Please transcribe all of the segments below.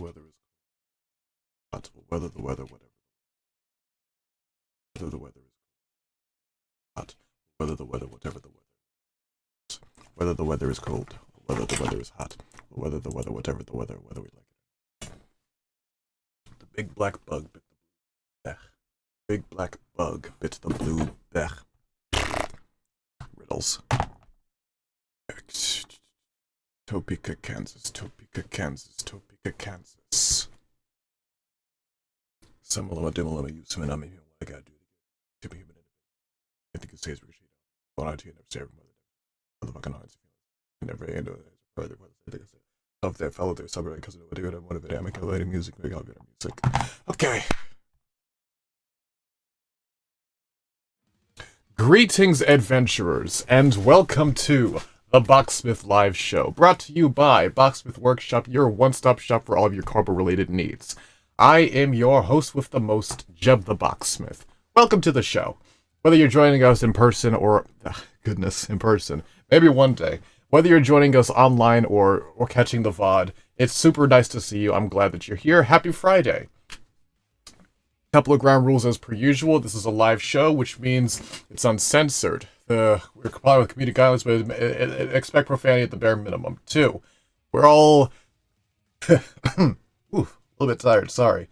weather is hot, whether the weather, whatever. Whether the weather is hot, whether the weather, whatever the weather is. Whether the weather is cold, whether the weather is hot, whether the weather, whatever the weather, whether we like it. The big black bug bit the blue bech. Big black bug bit the blue bech. Riddles. Topeka, Kansas, Topeka, Kansas, Topeka, Kansas. Sammalama dimmalama yusamanami, what I gotta do to be human. I think it says Rashida. Well, I never say every motherfucking odds. Never end of further. Love that fellow there, suburb, because of what I want to be. I'm calculating music, we got better music. Okay. Greetings, adventurers, and welcome to the Boxsmith Live Show, brought to you by Boxsmith Workshop, your one-stop shop for all of your cardboard-related needs. I am your host with the most, Jeb the Boxsmith. Welcome to the show. Whether you're joining us in person or, in person, maybe one day, whether you're joining us online or catching the VOD, it's super nice to see you. I'm glad that you're here. Happy Friday. Couple of ground rules as per usual. This is a live show, which means it's uncensored. We're complying with comedic guidelines, but expect profanity at the bare minimum. 2, we're all... a little bit tired, sorry.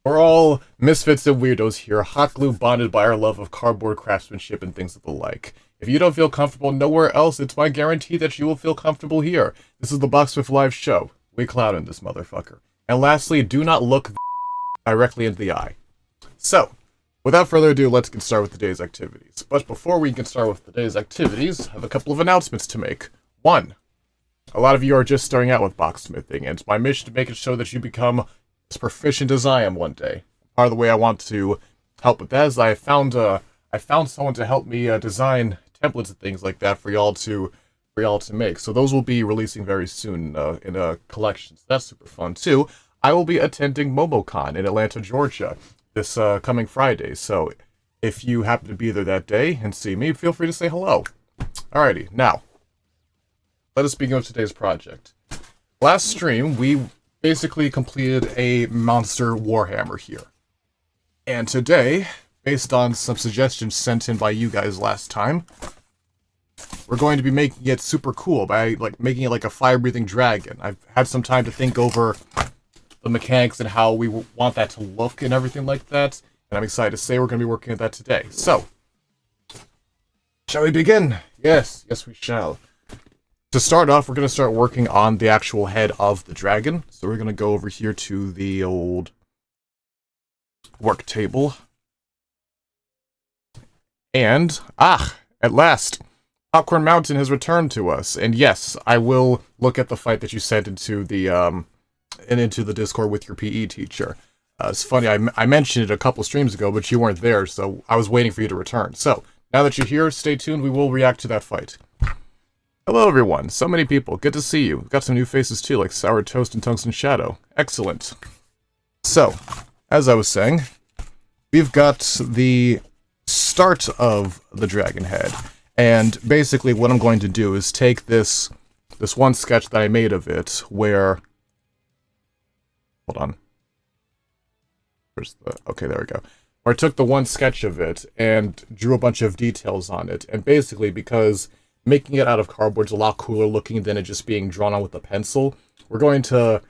We're all misfits and weirdos here, hot glue bonded by our love of cardboard craftsmanship and things of the like. If you don't feel comfortable nowhere else, it's my guarantee that you will feel comfortable here. This is the Boxsmith Live Show. We clown in this motherfucker. And lastly, do not look directly into the eye. So, without further ado, let's get started with today's activities. But before we can start with today's activities, I have a couple of announcements to make. 1. A lot of you are just starting out with boxsmithing, and it's my mission to make it so that you become as proficient as I am one day. Part of the way I want to help with that is I found someone to help me design templates and things like that for y'all to make. So those will be releasing very soon in a collection. So that's super fun too. I will be attending MomoCon in Atlanta, Georgia this coming Friday. So if you happen to be there that day and see me, feel free to say hello. Alrighty, now let us begin with today's project. Last stream, we basically completed a monster Warhammer here. And today, based on some suggestions sent in by you guys last time, we're going to be making it super cool by making it like a fire-breathing dragon. I've had some time to think over the mechanics and how we want that to look and everything like that, and I'm excited to say we're going to be working at that today. So, shall we begin? Yes, we shall. To start off, we're going to start working on the actual head of the dragon. So we're going to go over here to the old work table. And, at last, Popcorn Mountain has returned to us. And yes, I will look at the fight that you sent into the Discord with your PE teacher. It's funny, I mentioned it a couple streams ago, but you weren't there, so I was waiting for you to return. So, now that you're here, stay tuned, we will react to that fight. Hello everyone, so many people, good to see you. We've got some new faces too, like Sour Toast and Tungsten Shadow. Excellent. So, as I was saying, we've got the start of the dragon head. And basically what I'm going to do is take this one sketch that I made of it, where... Hold on. Okay, there we go. Where I took the one sketch of it and drew a bunch of details on it. And basically, because making it out of cardboard is a lot cooler looking than it just being drawn on with a pencil, we're going to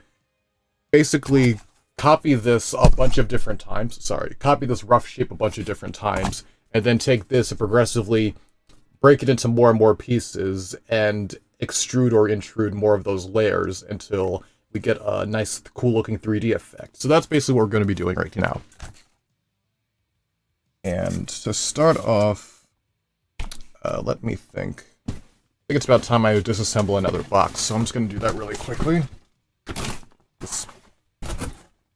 basically copy this a bunch of different times. Copy this rough shape a bunch of different times, and then take this and progressively break it into more and more pieces and extrude or intrude more of those layers until we get a nice, cool-looking 3D effect. So that's basically what we're going to be doing right now. And to start off, let me think. I think it's about time I disassemble another box, so I'm just going to do that really quickly. This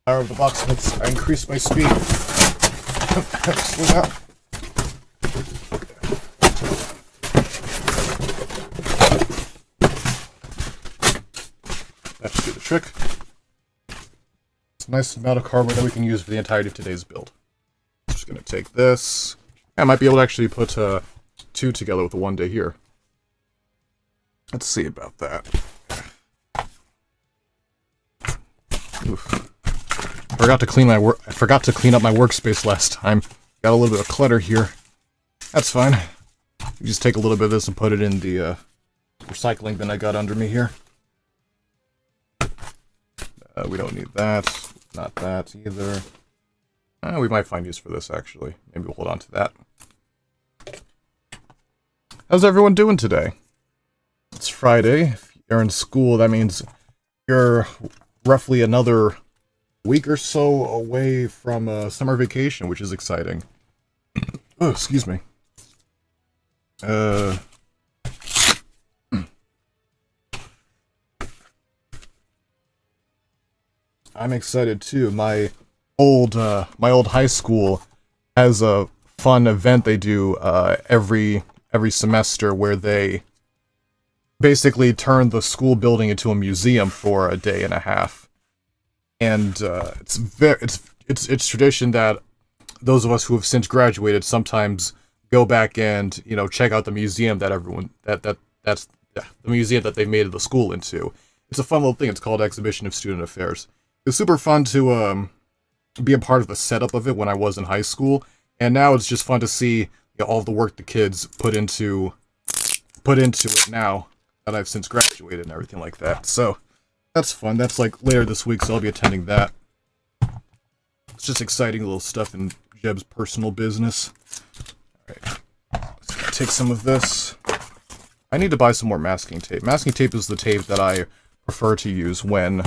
power of the box, I increased my speed. Slow down. That should do the trick. It's a nice amount of cardboard that we can use for the entirety of today's build. I'm just going to take this. I might be able to actually put 2 together with the 1 day here. Let's see about that. Oof. I forgot to clean up my workspace last time. Got a little bit of clutter here. That's fine. You just take a little bit of this and put it in the recycling bin I got under me here. We don't need that. Not that either. We might find use for this, actually. Maybe we'll hold on to that. How's everyone doing today? It's Friday. If you're in school, that means you're roughly another week or so away from summer vacation, which is exciting. Oh, excuse me. I'm excited too. My old high school has a fun event they do every semester where they basically turn the school building into a museum for a day and a half. And it's tradition that those of us who have since graduated sometimes go back and, you know, check out the museum that that's the museum that they made the school into. It's a fun little thing. It's called Exhibition of Student Affairs. It's super fun to be a part of the setup of it when I was in high school, and now it's just fun to see, you know, all the work the kids put into it now that I've since graduated and everything like that. So that's fun. That's like later this week, so I'll be attending that. It's just exciting little stuff in Jeb's personal business. Alright, let's take some of this. I need to buy some more masking tape. Masking tape is the tape that I prefer to use when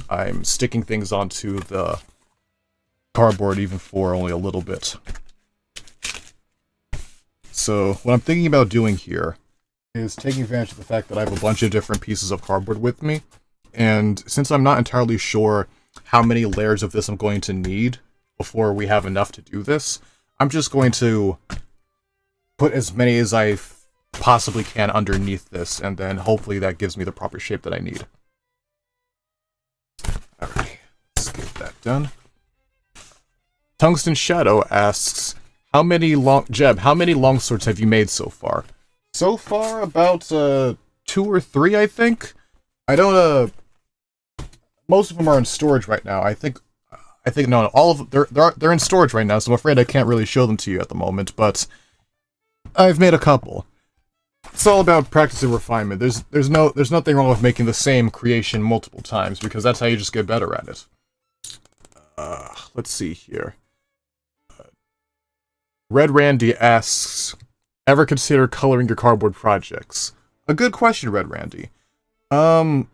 I'm sticking things onto the cardboard, even for only a little bit. So what I'm thinking about doing here is taking advantage of the fact that I have a bunch of different pieces of cardboard with me, and since I'm not entirely sure how many layers of this I'm going to need before we have enough to do this, I'm just going to put as many as I possibly can underneath this, and then hopefully that gives me the proper shape that I need. Alright, let's get that done. Tungsten Shadow asks, how many longswords have you made so far? So far, about 2 or 3, I think. I don't most of them are in storage right now. I think no, all of them, they're in storage right now, so I'm afraid I can't really show them to you at the moment, but I've made a couple. It's all about practice and refinement. There's nothing wrong with making the same creation multiple times, because that's how you just get better at it. Let's see here. Red Randy asks, ever consider coloring your cardboard projects? A good question, Red Randy. I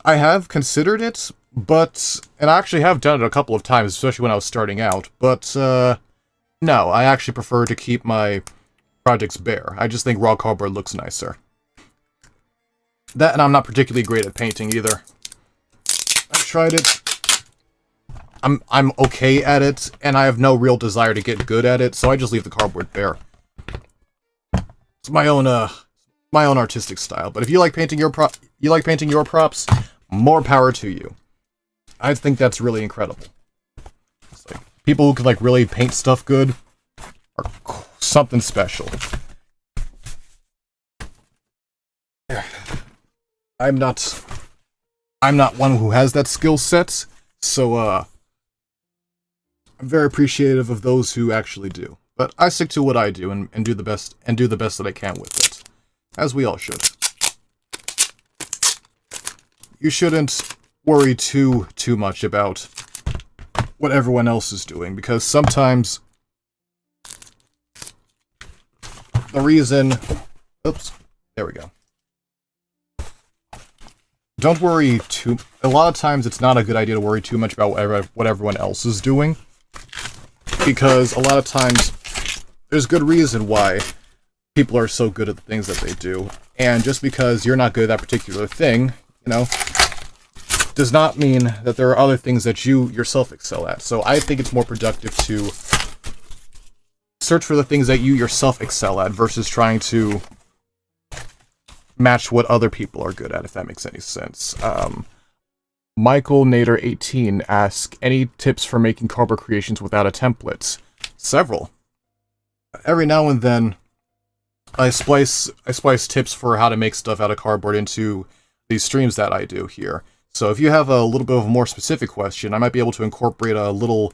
have considered it, and I actually have done it a couple of times, especially when I was starting out, but, no, I actually prefer to keep my projects bare. I just think raw cardboard looks nicer. That, and I'm not particularly great at painting either. I've tried it. I'm okay at it, and I have no real desire to get good at it, so I just leave the cardboard bare. It's my own artistic style. But if you like painting your props, more power to you. I think that's really incredible. It's like people who can like really paint stuff good are something special. I'm not one who has that skill set, so I'm very appreciative of those who actually do. But I stick to what I do and do the best that I can with it, as we all should. You shouldn't worry too much about what everyone else is doing, because sometimes the reason... Oops, there we go. Don't worry too... A lot of times it's not a good idea to worry too much about what everyone else is doing, because a lot of times there's good reason why people are so good at the things that they do, and just because you're not good at that particular thing, you know, does not mean that there are other things that you yourself excel at. So I think it's more productive to search for the things that you yourself excel at versus trying to match what other people are good at, if that makes any sense. Michael Nader 18 asks, any tips for making cardboard creations without a template? Several. Every now and then, I splice tips for how to make stuff out of cardboard into these streams that I do here. So if you have a little bit of a more specific question, I might be able to incorporate a little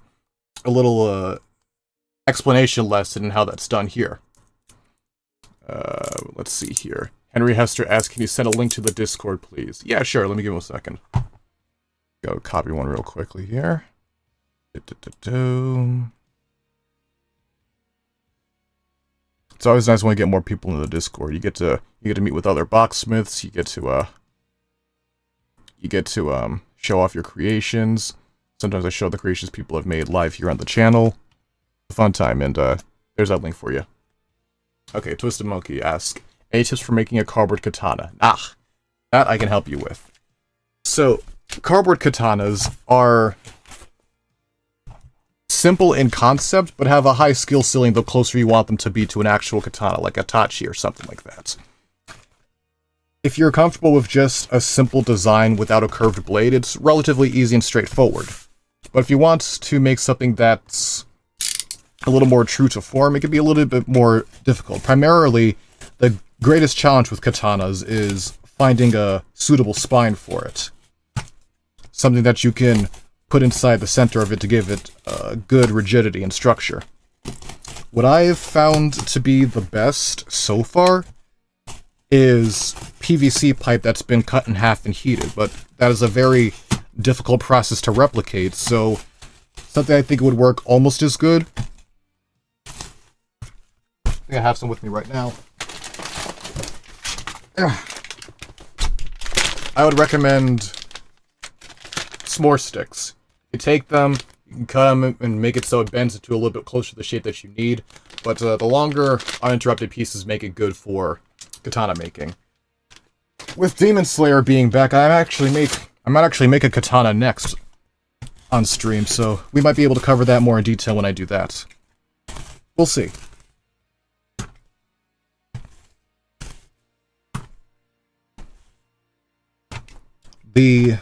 explanation lesson in how that's done here. Let's see here. Henry Hester asks, can you send a link to the Discord, please? Yeah, sure. Let me give him a second. Go copy one real quickly here. It's always nice when we get more people in the Discord. You get to meet with other boxsmiths. You get to show off your creations. Sometimes I show the creations people have made live here on the channel. A fun time, and there's that link for you. Okay, Twisted Monkey asks, any tips for making a cardboard katana? That I can help you with. So, cardboard katanas are simple in concept, but have a high skill ceiling the closer you want them to be to an actual katana, like a tachi or something like that. If you're comfortable with just a simple design without a curved blade, it's relatively easy and straightforward. But if you want to make something that's a little more true to form, it can be a little bit more difficult. Primarily, the greatest challenge with katanas is finding a suitable spine for it. Something that you can put inside the center of it to give it good rigidity and structure. What I have found to be the best so far is PVC pipe that's been cut in half and heated, but that is a very difficult process to replicate, so something I think would work almost as good. I think I have some with me right now. I would recommend s'more sticks. You take them, you can cut them and make it so it bends into a little bit closer to the shape that you need, but the longer uninterrupted pieces make it good for katana making. With Demon Slayer being back, I might actually make a katana next on stream, so we might be able to cover that more in detail when I do that. We'll see. The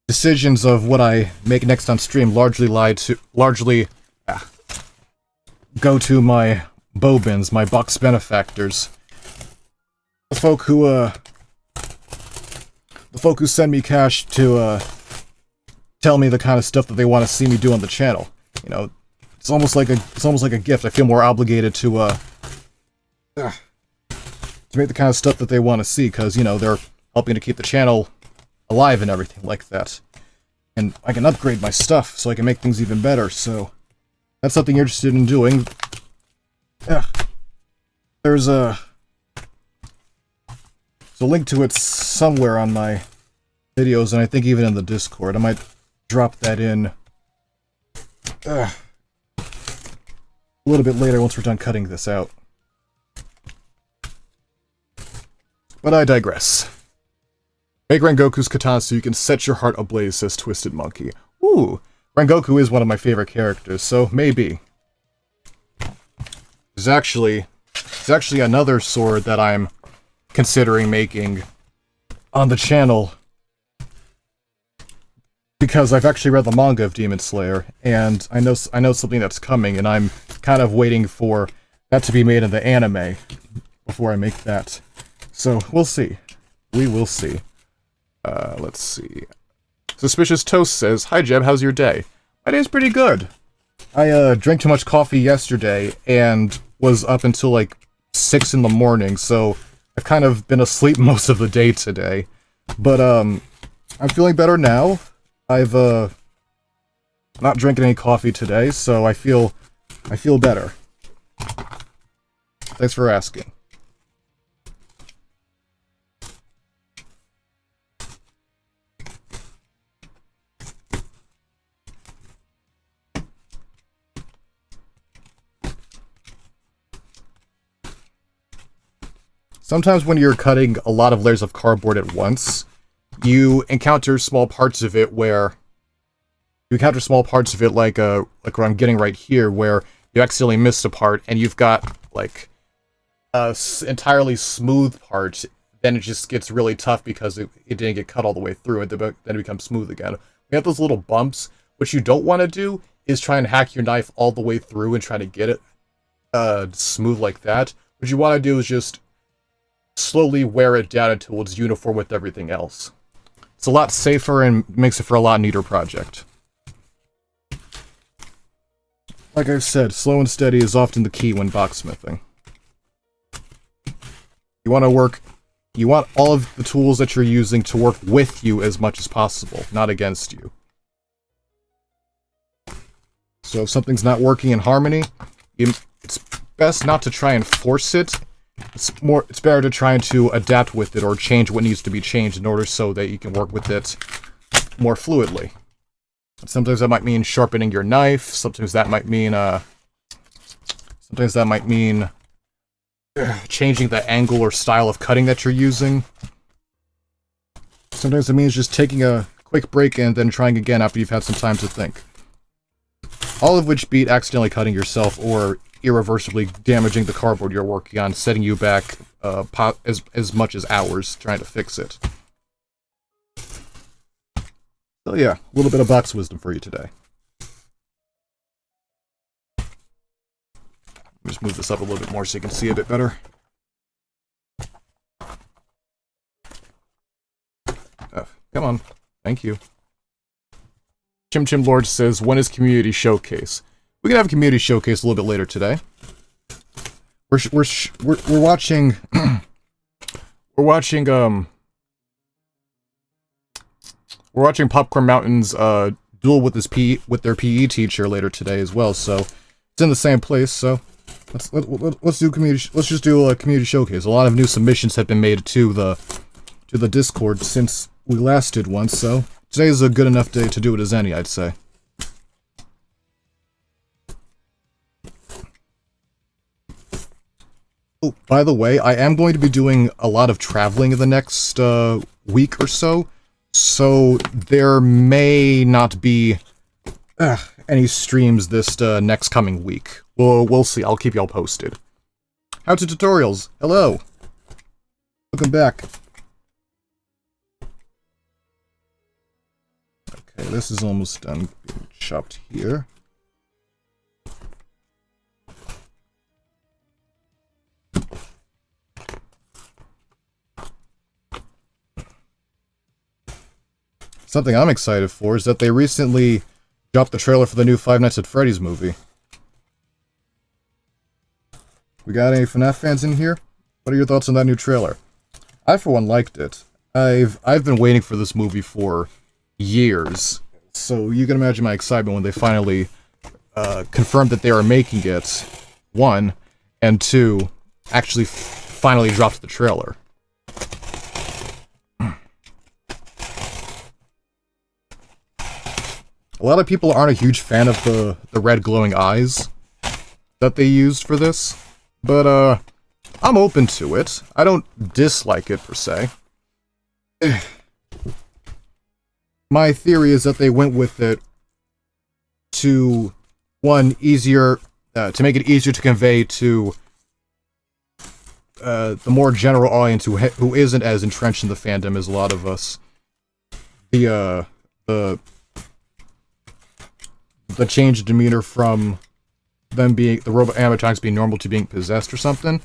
decisions of what I make next on stream largely go to my bobins, my box benefactors. The folk who send me cash to tell me the kind of stuff that they want to see me do on the channel. You know, it's almost like a gift. I feel more obligated to make the kind of stuff that they want to see, because, you know, they're helping to keep the channel alive and everything like that. And I can upgrade my stuff so I can make things even better, so that's something you're interested in doing. There's a link to it somewhere on my videos, and I think even in the Discord. I might drop that in a little bit later once we're done cutting this out. But I digress. Make Rengoku's katana so you can set your heart ablaze, says Twisted Monkey. Ooh, Rengoku is one of my favorite characters, so maybe. There's actually another sword that I'm considering making on the channel, because I've actually read the manga of Demon Slayer, and I know something that's coming, and I'm kind of waiting for that to be made in the anime before I make that. So we'll see. We will see. Let's see. Suspicious Toast says, "Hi Jeb, how's your day?" My day's pretty good. I drank too much coffee yesterday and was up until like 6 in the morning, so I've kind of been asleep most of the day today. But I'm feeling better now. I've not drinking any coffee today, so I feel better. Thanks for asking. Sometimes when you're cutting a lot of layers of cardboard at once, you encounter small parts of it like what I'm getting right here, where you accidentally missed a part and you've got like a entirely smooth part. Then it just gets really tough because it didn't get cut all the way through, and then it becomes smooth again. We have those little bumps. What you don't want to do is try and hack your knife all the way through and try to get it smooth like that. What you want to do is just slowly wear it down until it's uniform with everything else. It's a lot safer and makes it for a lot neater project. Like I've said, slow and steady is often the key when boxsmithing. You want all of the tools that you're using to work with you as much as possible, not against you. So if something's not working in harmony, it's best not to try and force it. It's better to try to adapt with it or change what needs to be changed in order so that you can work with it more fluidly. Sometimes that might mean sharpening your knife. Sometimes that might mean changing the angle or style of cutting that you're using. Sometimes it means just taking a quick break and then trying again after you've had some time to think. All of which beat accidentally cutting yourself or irreversibly damaging the cardboard you're working on, setting you back as much as hours trying to fix it. So yeah, a little bit of box wisdom for you today. Just move this up a little bit more so you can see a bit better. Come on. Thank you. Chim Chim Lord says, when is Community Showcase? We can have a Community Showcase a little bit later today. We're watching... we're watching Popcorn Mountain's duel with their PE teacher later today as well, so it's in the same place. So let's just do a community showcase. A lot of new submissions have been made to the Discord since we last did one, so today is a good enough day to do it as any, I'd say. Oh, by the way, I am going to be doing a lot of traveling in the next week or so. So there may not be any streams this next coming week. We'll see. I'll keep y'all posted. How to Tutorials. Hello. Welcome back. Okay, this is almost done being chopped here. Something I'm excited for is that they recently dropped the trailer for the new Five Nights at Freddy's movie. We got any FNAF fans in here? What are your thoughts on that new trailer? I, for one, liked it. I've been waiting for this movie for years, so you can imagine my excitement when they finally confirmed that they are making it, one, and two, actually finally dropped the trailer. A lot of people aren't a huge fan of the red glowing eyes that they used for this, but I'm open to it. I don't dislike it per se. My theory is that they went with it to, one, to make it easier to convey to the more general audience who isn't as entrenched in the fandom as a lot of us. The change in demeanor from them being the robot animatronics being normal to being possessed or something.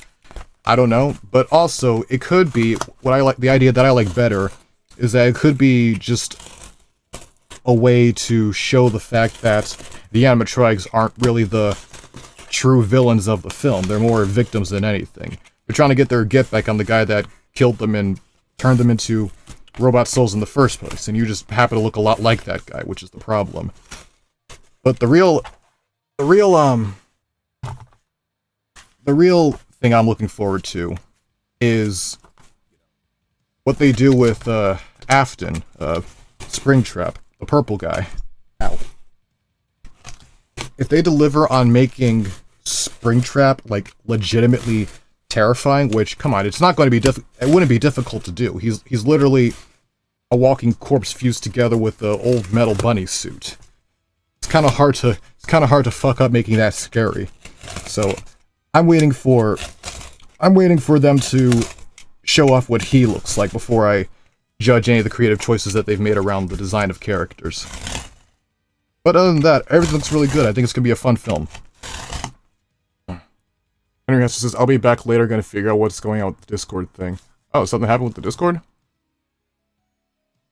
I don't know, but also it could be what I like. The idea that I like better is that it could be just a way to show the fact that the animatronics aren't really the true villains of the film. They're more victims than anything. They're trying to get their get back on the guy that killed them and turned them into robot souls in the first place, and you just happen to look a lot like that guy, which is the problem. But the real thing I'm looking forward to is what they do with Afton, Springtrap, the purple guy. Ow. If they deliver on making Springtrap like legitimately terrifying, which, come on, it's not going to be it wouldn't be difficult to do. He's literally a walking corpse fused together with the old metal bunny suit. It's kind of hard to fuck up making that scary. So I'm waiting for them to show off what he looks like before I judge any of the creative choices that they've made around the design of characters. But other than that, everything looks really good. I think it's gonna be a fun film. Henry Hester says, I'll be back later, gonna figure out what's going on with the Discord thing. Oh, something happened with the Discord?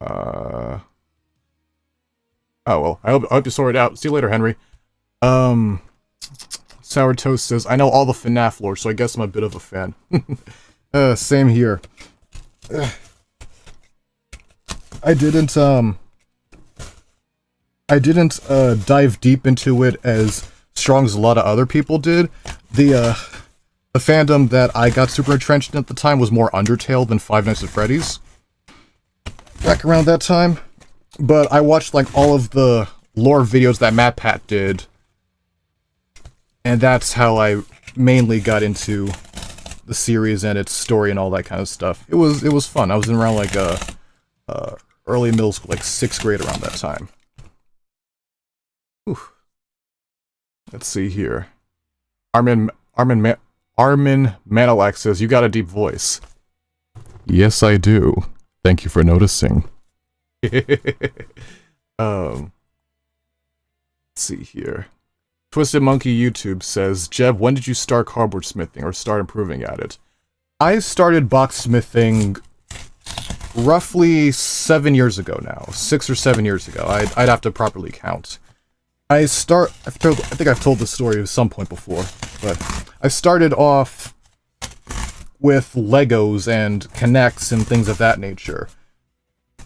Oh well, I hope you sort it out. See you later, Henry. Um, Sour Toast says, I know all the FNAF lore, so I guess I'm a bit of a fan. Same here. I didn't dive deep into it as strong as a lot of other people did. The fandom that I got super entrenched in at the time was more Undertale than Five Nights at Freddy's. Back around that time. But I watched, like, all of the lore videos that MatPat did. And that's how I mainly got into the series and its story and all that kind of stuff. It was fun. I was in around, like, early middle school, like 6th grade around that time. Whew. Let's see here. Armin Manilak says, you got a deep voice. Yes, I do. Thank you for noticing. Let's see here. Twisted Monkey YouTube says, Jeb, when did you start cardboard smithing or start improving at it? I started boxsmithing roughly 7 years ago now. 6 or 7 years ago. I'd have to properly count. I think I've told this story at some point before, but I started off with Legos and Connects and things of that nature,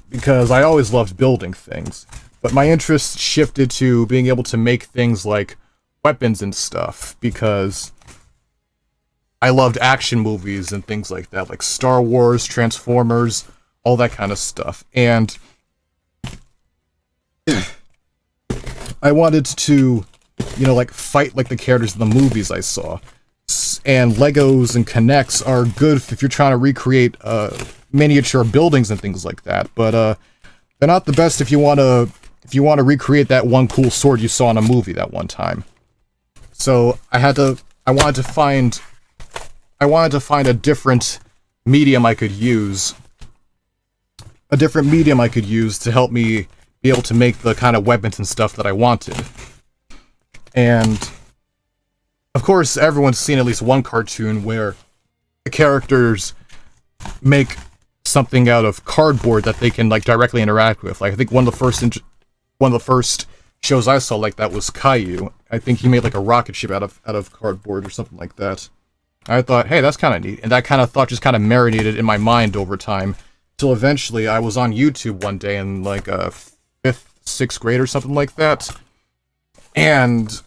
because I always loved building things, but my interest shifted to being able to make things like weapons and stuff, because I loved action movies and things like that, like Star Wars, Transformers, all that kind of stuff, and I wanted to, you know, like, fight like the characters in the movies I saw. And Legos and Connects are good if you're trying to recreate miniature buildings and things like that, but they're not the best if you want to recreate that one cool sword you saw in a movie that one time. So I wanted to find a different medium I could use. A different medium I could use to help me be able to make the kind of weapons and stuff that I wanted. And of course, everyone's seen at least one cartoon where the characters make something out of cardboard that they can, like, directly interact with. Like, I think one of the first shows I saw like that was Caillou. I think he made like a rocket ship out of cardboard or something like that. I thought, hey, that's kind of neat, and that kind of thought just kind of marinated in my mind over time, till eventually I was on YouTube one day in like 5th, 6th grade or something like that, and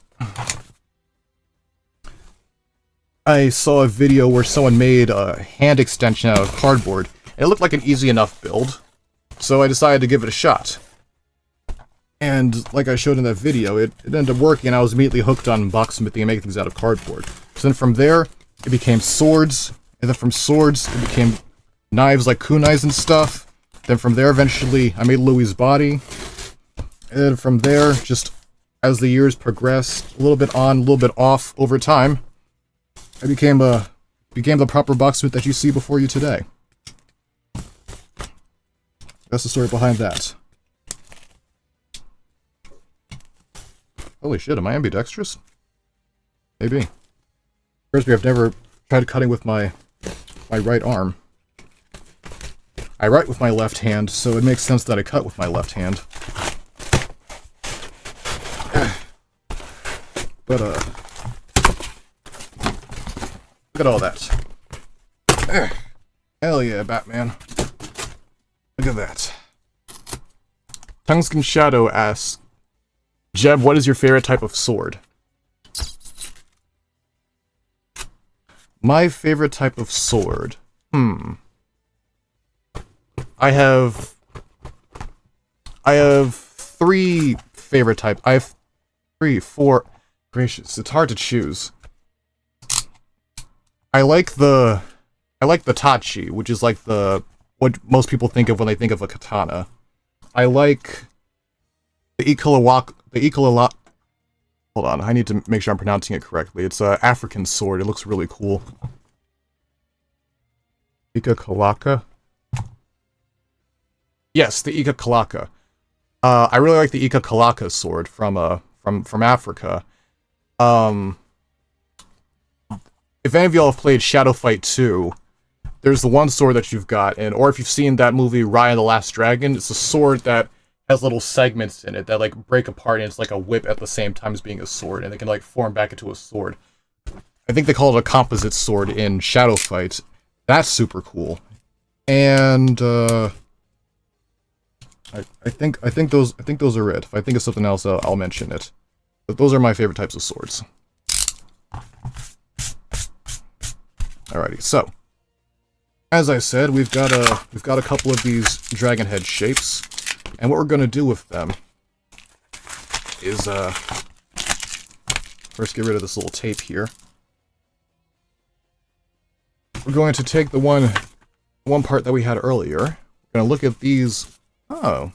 I saw a video where someone made a hand extension out of cardboard, and it looked like an easy enough build, so I decided to give it a shot. And like I showed in that video, it ended up working, and I was immediately hooked on boxsmithing and making things out of cardboard. So then from there, it became swords, and then from swords, it became knives like kunais and stuff. Then from there, eventually, I made Louie's body. And then from there, just as the years progressed, a little bit on, a little bit off over time, I became the proper boxsmith that you see before you today. That's the story behind that. Holy shit, am I ambidextrous? Maybe. First, I've never tried cutting with my right arm. I write with my left hand, so it makes sense that I cut with my left hand. But, look at all that. Hell yeah, Batman. Look at that. Tungskin Shadow asks, Jeb, what is your favorite type of sword? My favorite type of sword? I have 3 favorite types. I have 3, 4... Gracious, it's hard to choose. I like the Tachi, which is like what most people think of when they think of a katana. I like the Ikalawak. Hold on, I need to make sure I'm pronouncing it correctly. It's an African sword. It looks really cool. Ikakalaka? Yes, the Ikakalaka. I really like the Ikakalaka sword from Africa. If any of y'all have played Shadow Fight 2, there's the one sword that you've got, and or if you've seen that movie Raya and the Last Dragon, it's a sword that has little segments in it that like break apart, and it's like a whip at the same time as being a sword, and it can like form back into a sword. I think they call it a composite sword in Shadow Fight. That's super cool. And I think those are it. If I think of something else, I'll mention it. But those are my favorite types of swords. Alrighty, so as I said, we've got a couple of these dragon head shapes, and what we're gonna do with them is first get rid of this little tape here. We're going to take the one part that we had earlier. We're gonna look at these. Oh,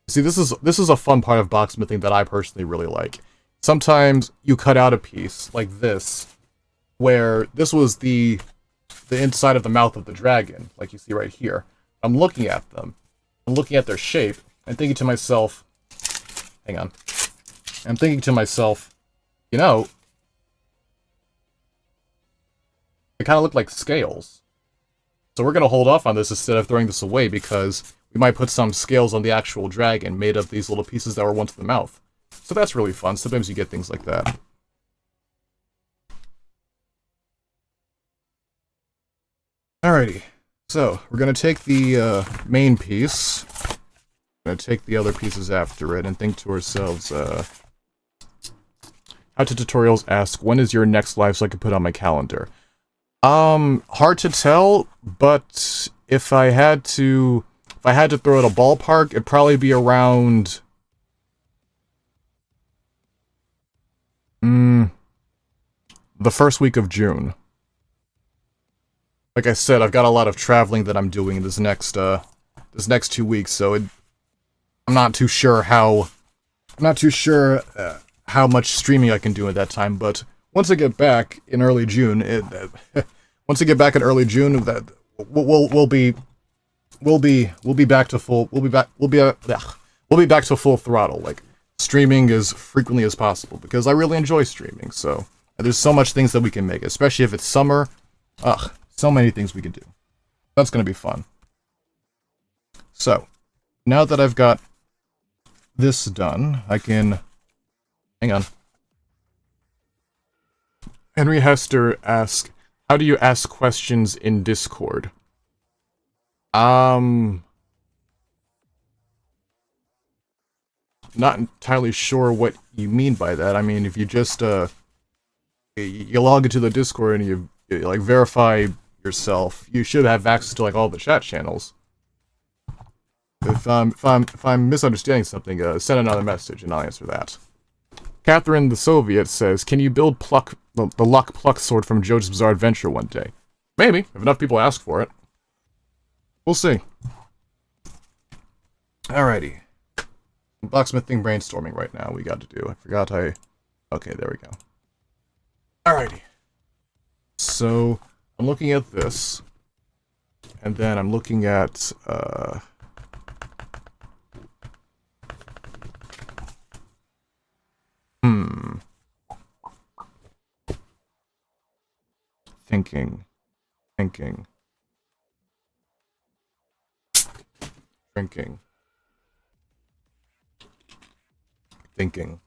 see, this is a fun part of boxsmithing that I personally really like. Sometimes you cut out a piece like this, where this was the inside of the mouth of the dragon, like you see right here. I'm looking at them. I'm looking at their shape and thinking to myself, hang on. I'm thinking to myself, you know, they kind of look like scales. So we're going to hold off on this instead of throwing this away, because we might put some scales on the actual dragon made of these little pieces that were once the mouth. So that's really fun. Sometimes you get things like that. Alrighty, so we're going to take the main piece, we're going to take the other pieces after it, and think to ourselves, how to tutorials ask, when is your next live so I can put on my calendar? Hard to tell, but if I had to throw out a ballpark, it'd probably be around the first week of June. Like I said, I've got a lot of traveling that I'm doing this next 2 weeks, so I'm not too sure how much streaming I can do at that time. But once I get back in early June, we'll be back to full throttle. Like, streaming as frequently as possible, because I really enjoy streaming. So there's so much things that we can make, especially if it's summer. So many things we can do. That's going to be fun. So, now that I've got this done, I can... Hang on. Henry Hester asks, how do you ask questions in Discord? Not entirely sure what you mean by that. I mean, if you just, you log into the Discord and you like verify yourself, you should have access to like all the chat channels. If I'm misunderstanding something, send another message and I'll answer that. Catherine the Soviet says, can you build the Luck Pluck sword from JoJo's Bizarre Adventure one day? Maybe, if enough people ask for it. We'll see. Alrighty. Blacksmithing brainstorming right now we got to do. Okay, there we go. Alrighty. So, I'm looking at this, and then I'm looking at, Thinking.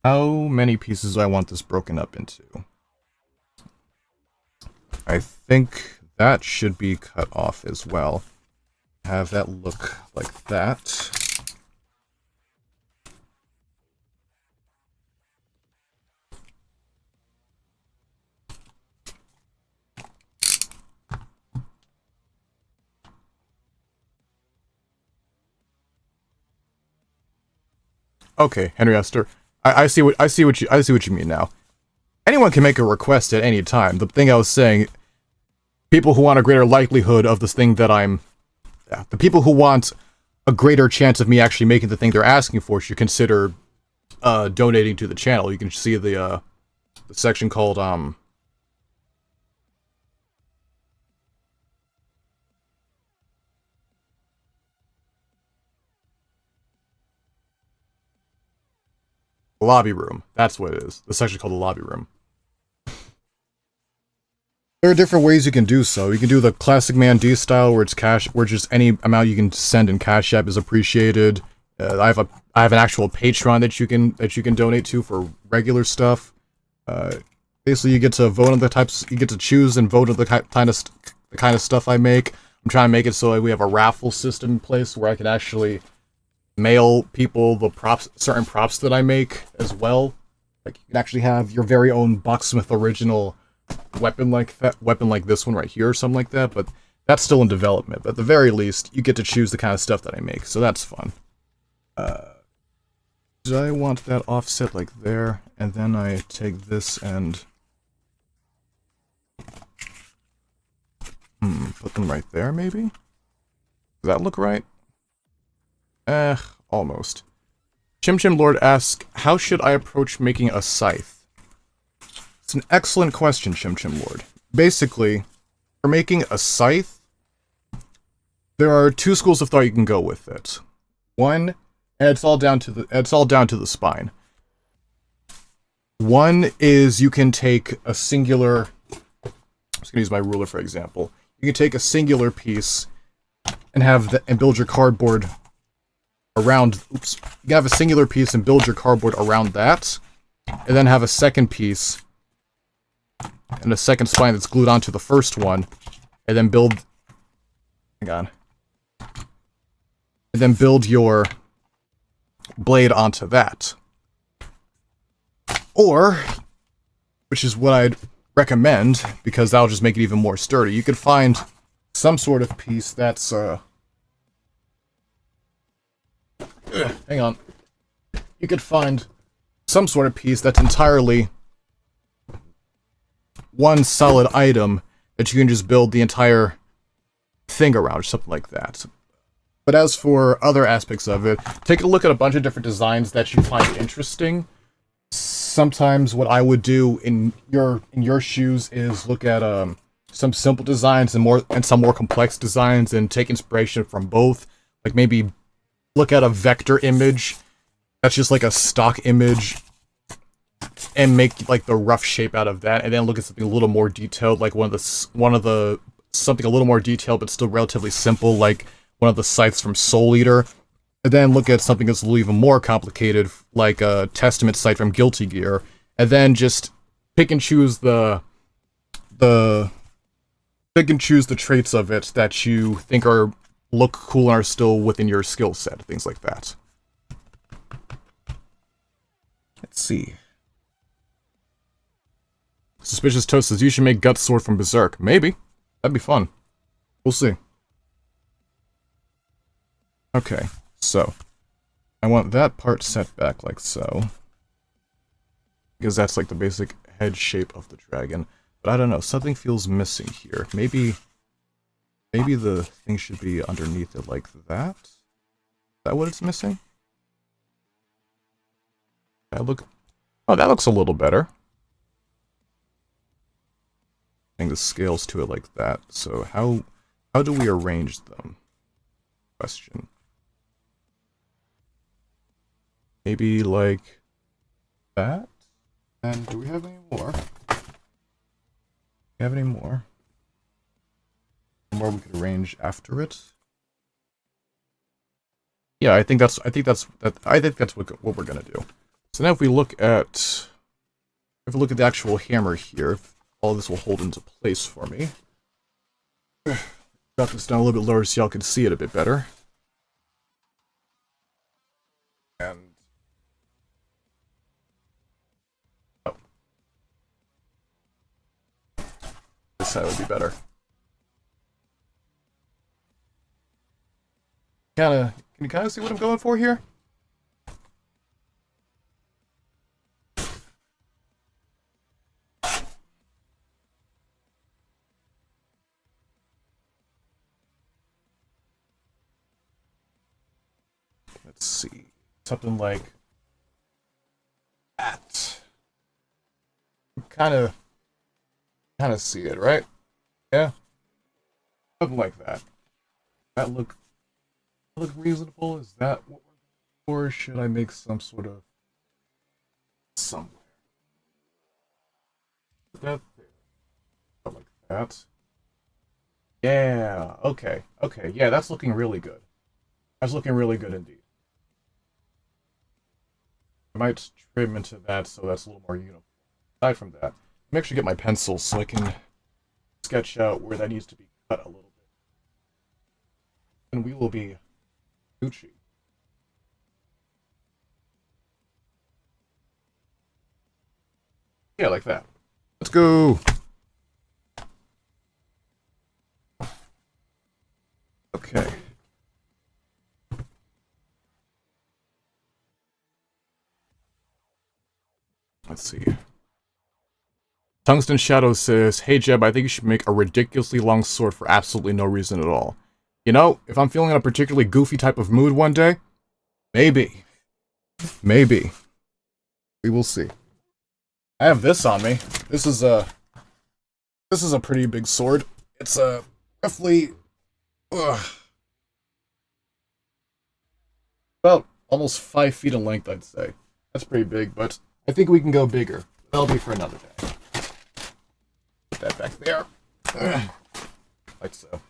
How many pieces do I want this broken up into? I think that should be cut off as well. Have that look like that. Okay, Henry Esther. I see what you mean now. Anyone can make a request at any time. The thing I was saying, people who want a greater likelihood of this thing that the people who want a greater chance of me actually making the thing they're asking for should consider donating to the channel. You can see the section called lobby room. That's what it is. The section called the lobby room. There are different ways you can do so. You can do the classic ManD style, where it's cash, where just any amount you can send in Cash App is appreciated. I have an actual Patreon that you can donate to for regular stuff. Basically, you get to vote on the types. You get to choose and vote on the kind of stuff I make. I'm trying to make it so we have a raffle system in place where I can actually mail people the certain props that I make as well. Like you can actually have your very own Bucksmith original weapon like this one right here or something like that. But that's still in development. But at the very least, you get to choose the kind of stuff that I make, so that's fun. Do I want that offset like there, and then I take this and put them right there, maybe? Does that look right? Almost. Chim Lord asks, how should I approach making a scythe? It's an excellent question, Chim Lord. Basically, for making a scythe, there are two schools of thought you can go with it. One, and it's all down to the spine. One is you can take a singular, I'm just gonna use my ruler for example. You can take a singular piece and build your cardboard around. Oops. You can have a singular piece and build your cardboard around that, and then have a second piece and a second spine that's glued onto the first one, and then build. Hang on. And then build your blade onto that. Or, which is what I'd recommend, because that'll just make it even more sturdy, you could find some sort of piece that's, hang on. You could find some sort of piece that's entirely one solid item that you can just build the entire thing around, or something like that. But as for other aspects of it, take a look at a bunch of different designs that you find interesting. Sometimes what I would do in your shoes is look at some simple designs and some more complex designs and take inspiration from both. Like maybe look at a vector image that's just like a stock image and make like the rough shape out of that, and then look at something a little more detailed, like something a little more detailed but still relatively simple, like one of the scythes from Soul Eater. And then look at something that's a little even more complicated, like a Testament scythe from Guilty Gear, and then just pick and choose the traits of it that you think look cool and are still within your skill set, things like that. Let's see. Suspicious Toast says you should make Gut Sword from Berserk. Maybe. That'd be fun. We'll see. Okay. So, I want that part set back like so, because that's like the basic head shape of the dragon. But I don't know, something feels missing here. Maybe the thing should be underneath it like that? Is that what it's missing? Oh, that looks a little better. Adding the scales to it like that. So how do we arrange them? Question. Maybe like that? And do we have any more? Do we have any more? More we could arrange after it? Yeah, I think that's what we're gonna do. So now if we look at the actual hammer here, all this will hold into place for me. Drop this down a little bit lower so y'all can see it a bit better. And this side would be better. Can you kind of see what I'm going for here? Let's see. Something like that. Kind of see it, right? Yeah. Something like that. That look reasonable? Is that what we're, or should I make some sort of somewhere? That there. Like that. Yeah, okay, okay, yeah, that's looking really good. That's looking really good indeed. I might trim into that so that's a little more uniform. Aside from that, let me actually get my pencil so I can sketch out where that needs to be cut a little bit. And we will be Gucci. Yeah, like that. Let's go! Okay. Let's see. Tungsten Shadow says, "Hey Jeb, I think you should make a ridiculously long sword for absolutely no reason at all. You know, if I'm feeling in a particularly goofy type of mood one day, maybe. Maybe. We will see. I have this on me. This is a pretty big sword. It's roughly about almost 5 feet in length, I'd say. That's pretty big, but I think we can go bigger. That'll be for another day. Put that back there. Like so.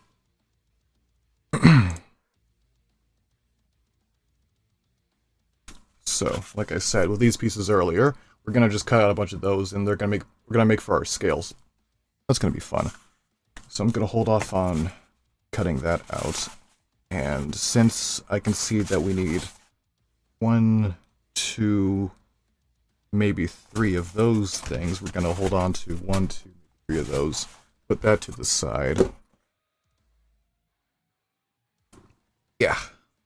So, like I said, with these pieces earlier, we're gonna just cut out a bunch of those, and we're gonna make for our scales. That's gonna be fun. So I'm gonna hold off on cutting that out, and since I can see that we need 1, 2, maybe 3 of those things, we're gonna hold on to 1, 2, 3 of those. Put that to the side. Yeah,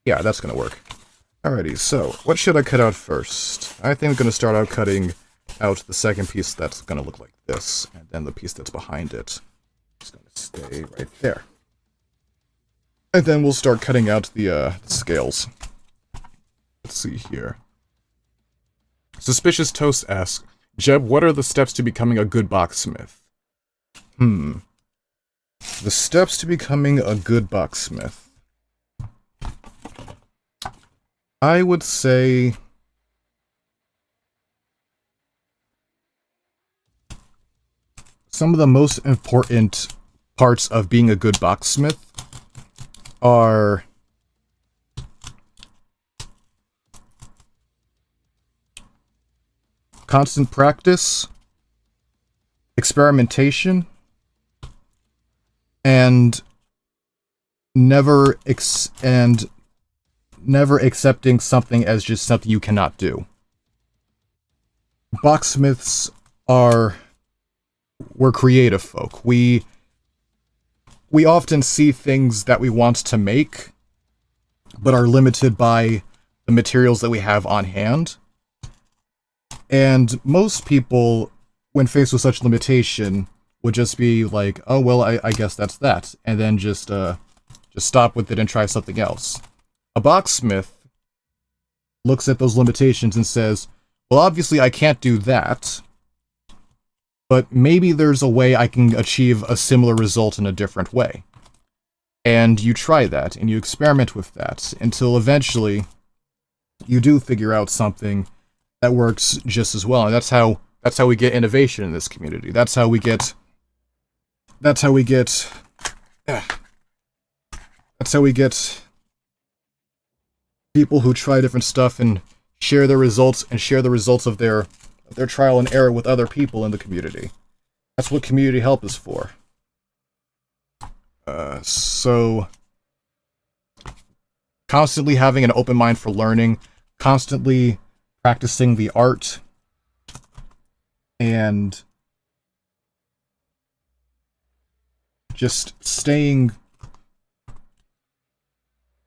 that's gonna work. Alrighty, so what should I cut out first? I think I'm going to start out cutting out the second piece that's going to look like this, and then the piece that's behind it is going to stay right there. And then we'll start cutting out the scales. Let's see here. Suspicious Toast asks, Jeb, what are the steps to becoming a good boxsmith? The steps to becoming a good boxsmith. I would say some of the most important parts of being a good boxsmith are constant practice, experimentation, and never accepting something as just something you cannot do. Boxsmiths we're creative folk. We often see things that we want to make, but are limited by the materials that we have on hand. And most people, when faced with such limitation, would just be like, oh, well, I guess that's that. And then just stop with it and try something else. A boxsmith looks at those limitations and says, well, obviously I can't do that, but maybe there's a way I can achieve a similar result in a different way. And you try that, and you experiment with that, until eventually you do figure out something that works just as well. And that's how we get innovation in this community. That's how we get people who try different stuff and share their results of their trial and error with other people in the community. That's what community help is for. So constantly having an open mind for learning, constantly practicing the art, and just staying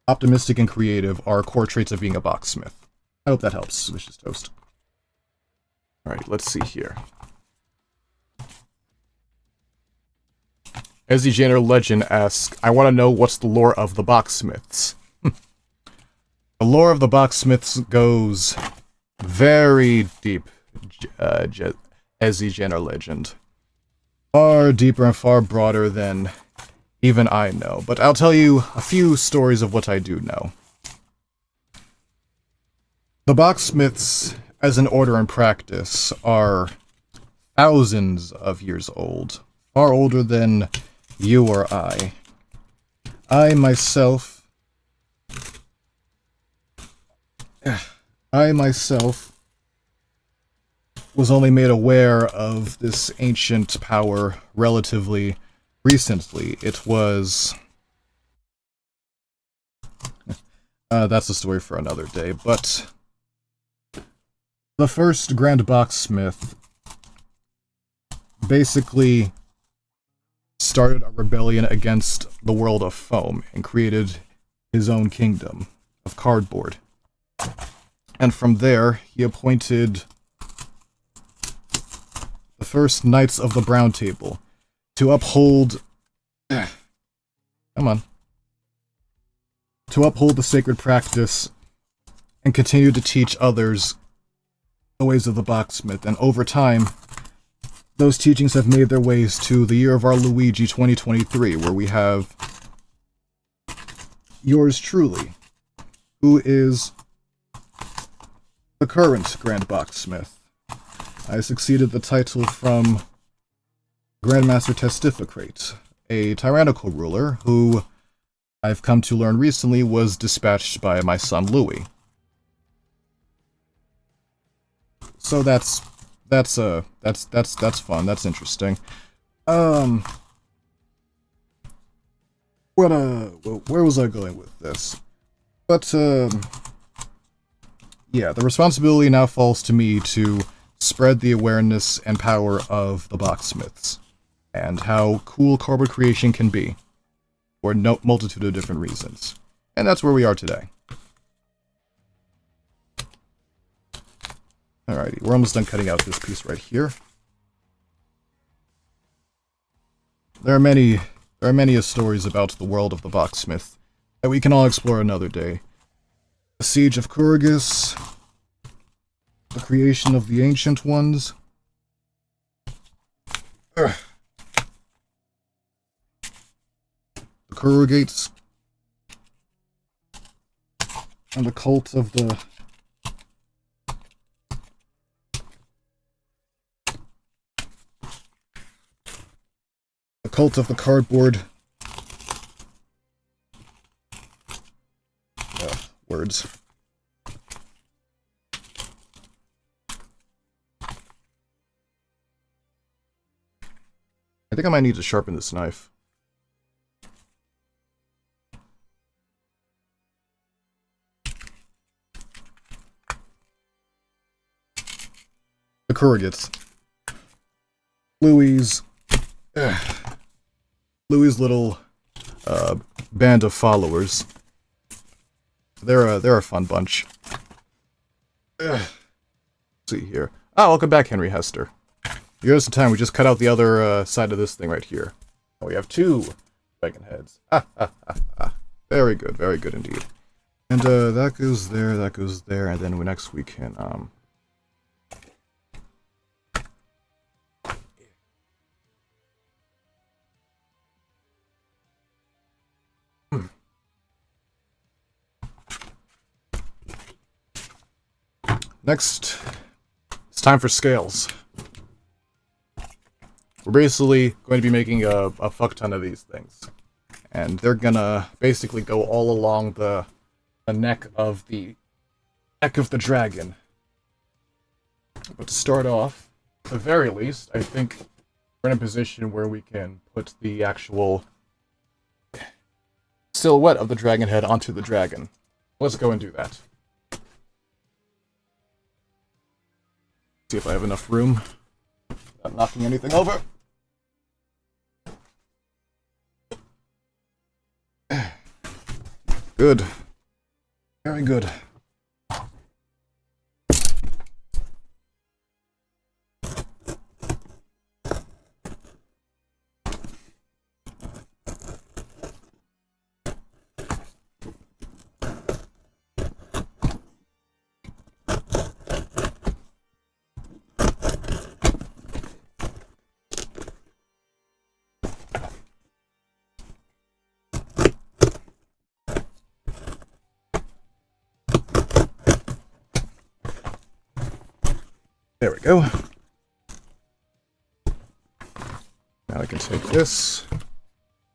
optimistic and creative are core traits of being a boxsmith. I hope that helps, Vicious Toast. Alright, let's see here. Ezzy Jenner Legend asks, I want to know what's the lore of the boxsmiths. The lore of the boxsmiths goes very deep, Ezzy Jenner Legend. Far deeper and far broader than even I know, but I'll tell you a few stories of what I do know. The boxsmiths, as an order and practice, are thousands of years old. far older than you or I. I myself was only made aware of this ancient power relatively recently. It was... that's a story for another day, but... the first Grand Boxsmith basically started a rebellion against the world of foam and created his own kingdom of cardboard. And from there, he appointed the first Knights of the Brown Table to uphold... come on. To uphold the sacred practice and continue to teach others the ways of the Boxsmith. And over time, those teachings have made their ways to the year of our Luigi 2023, where we have yours truly, who is the current Grand Boxsmith. I succeeded the title from Grandmaster Testificate, a tyrannical ruler who I've come to learn recently was dispatched by my son Louis. So that's fun. That's interesting. Where was I going with this? But yeah, the responsibility now falls to me to spread the awareness and power of the Boxsmiths and how cool cardboard creation can be for no multitude of different reasons. And that's where we are today. Alrighty, we're almost done cutting out this piece right here. There are many stories about the world of the Boxsmith that we can all explore another day. The Siege of Kuragus, the creation of the Ancient Ones. The Kurugates. And the cult of the... cult of the cardboard. Words. I think I might need to sharpen this knife. The Kurugates. Louis' little band of followers. They're a fun bunch. Let's see here. Ah, welcome back, Henry Hester. Here's the time we just cut out the other side of this thing right here. And we have two dragon heads. Very good indeed. And that goes there, and then next we can Next, it's time for scales. We're basically going to be making a fuck ton of these things. And they're gonna basically go all along the neck of the dragon. But to start off, at the very least, I think we're in a position where we can put the actual silhouette of the dragon head onto the dragon. Let's go and do that. See if I have enough room without knocking anything over. Good. Very good. There we go. Now I can take this.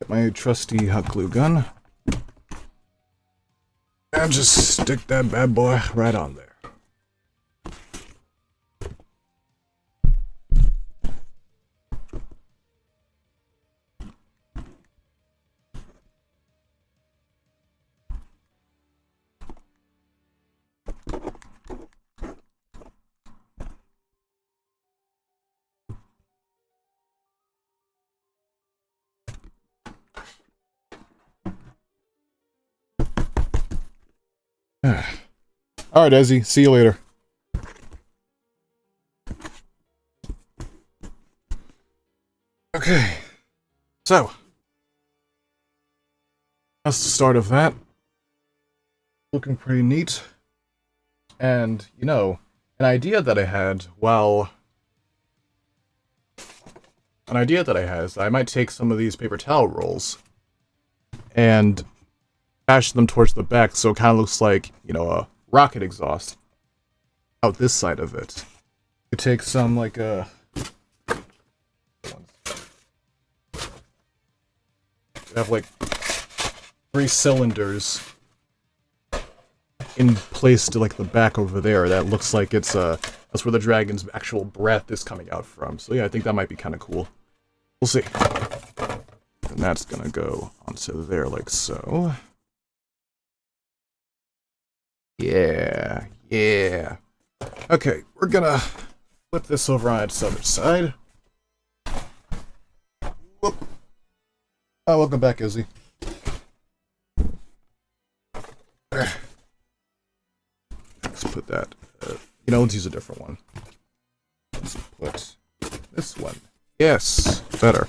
Get my trusty hot glue gun. And just stick that bad boy right on there. Alright, Ezzy. See you later. Okay. So. That's the start of that. Looking pretty neat. And, you know, an idea that I had is I might take some of these paper towel rolls and bash them towards the back so it kind of looks like, you know, a rocket exhaust out this side of it. You take some, like, have, like, 3 cylinders in place to, like, the back over there. That looks like it's, that's where the dragon's actual breath is coming out from. So, yeah, I think that might be kind of cool. We'll see. And that's gonna go onto there like so. Yeah. Okay, we're gonna flip this over on its other side. Whoop. Oh, welcome back, Izzy. Let's put that. Let's use a different one. Let's put this one. Yes, better.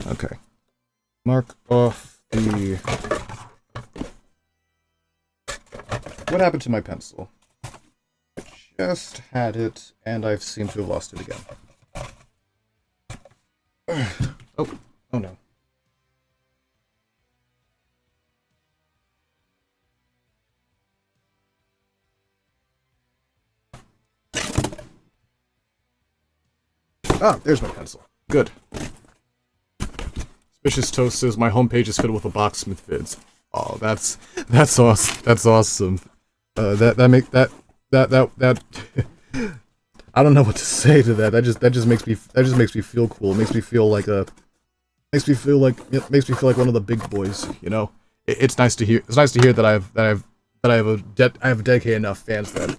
Okay. Mark off the... What happened to my pencil? I just had it, and I seem to have lost it again. Oh no. Ah, there's my pencil. Good. Suspicious Toast says my homepage is filled with the Boxsmith vids. Oh, that's awesome. That's awesome. That I don't know what to say to that. That just makes me feel cool. It makes me feel like one of the big boys. You know, it's nice to hear. It's nice to hear that I have dedicated enough fans that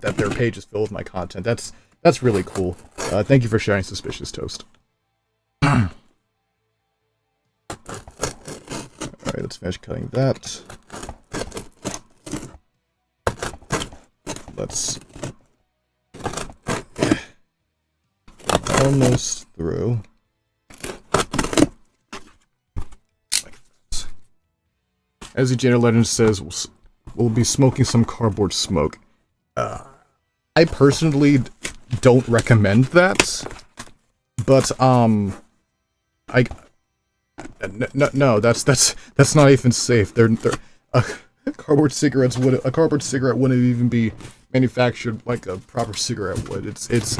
their page is filled with my content. That's really cool. Thank you for sharing, Suspicious Toast. Alright, let's finish cutting that. Let's... Almost through. Like this. As the Janitor Legend says, we'll be smoking some cardboard smoke. I personally don't recommend that, but no, that's not even safe. A cardboard cigarette wouldn't even be manufactured like a proper cigarette would. It's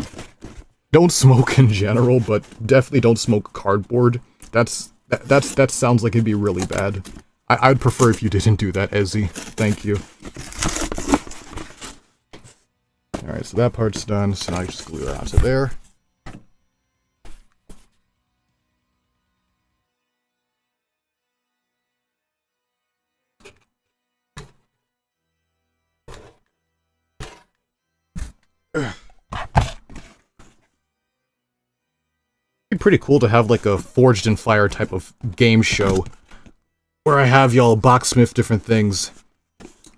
don't smoke in general, but definitely don't smoke cardboard. That sounds like it'd be really bad. I'd prefer if you didn't do that, Ezzy. Thank you. Alright, so that part's done, so now I just glue that onto there. It'd be pretty cool to have like a Forged in Fire type of game show where I have y'all boxsmith different things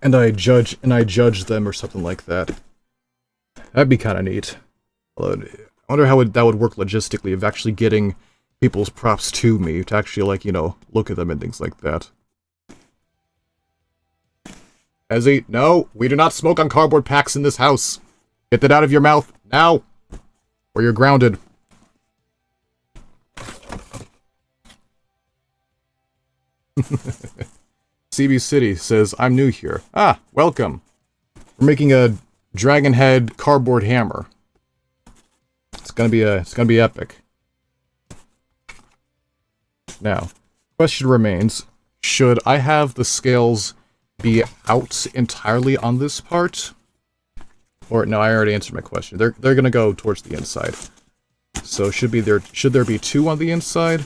and I judge them or something like that. That'd be kind of neat. I wonder how that would work logistically of actually getting people's props to me to actually, like, you know, look at them and things like that. Ezzy, no, we do not smoke on cardboard packs in this house. Get that out of your mouth, now, or you're grounded. CB City says, I'm new here. Ah, welcome. We're making a Dragon Head cardboard hammer. It's gonna be epic. Now, question remains, should I have the scales be out entirely on this part? Or, no, I already answered my question. They're gonna go towards the inside. So, should there be 2 on the inside?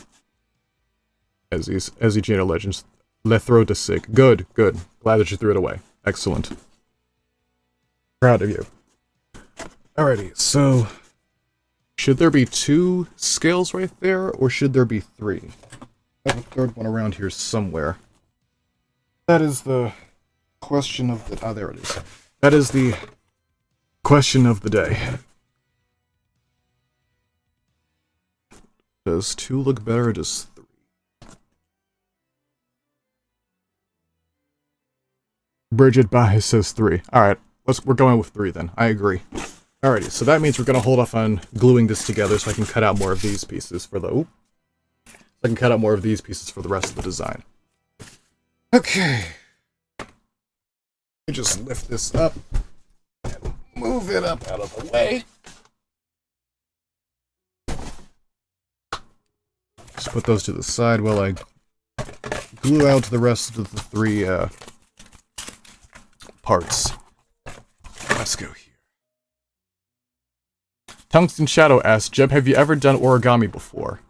As Geno Legends. Lethro de Sig. Good, good. Glad that you threw it away. Excellent. Proud of you. Alrighty, so... should there be 2 scales right there, or should there be 3? I have a third one around here somewhere. That is the question of the... ah, there it is. That is the question of the day. Does 2 look better, or does 3? Bridget Baez says 3. Alright, we're going with 3 then. I agree. Alrighty, so that means we're gonna hold off on gluing this together so I can cut out more of these pieces for the... so I can cut out more of these pieces for the rest of the design. Okay. Let me just lift this up and move it up out of the way. Just put those to the side while I glue out the rest of the 3 parts. Let's go here. Tungsten Shadow asks, Jeb, have you ever done origami before?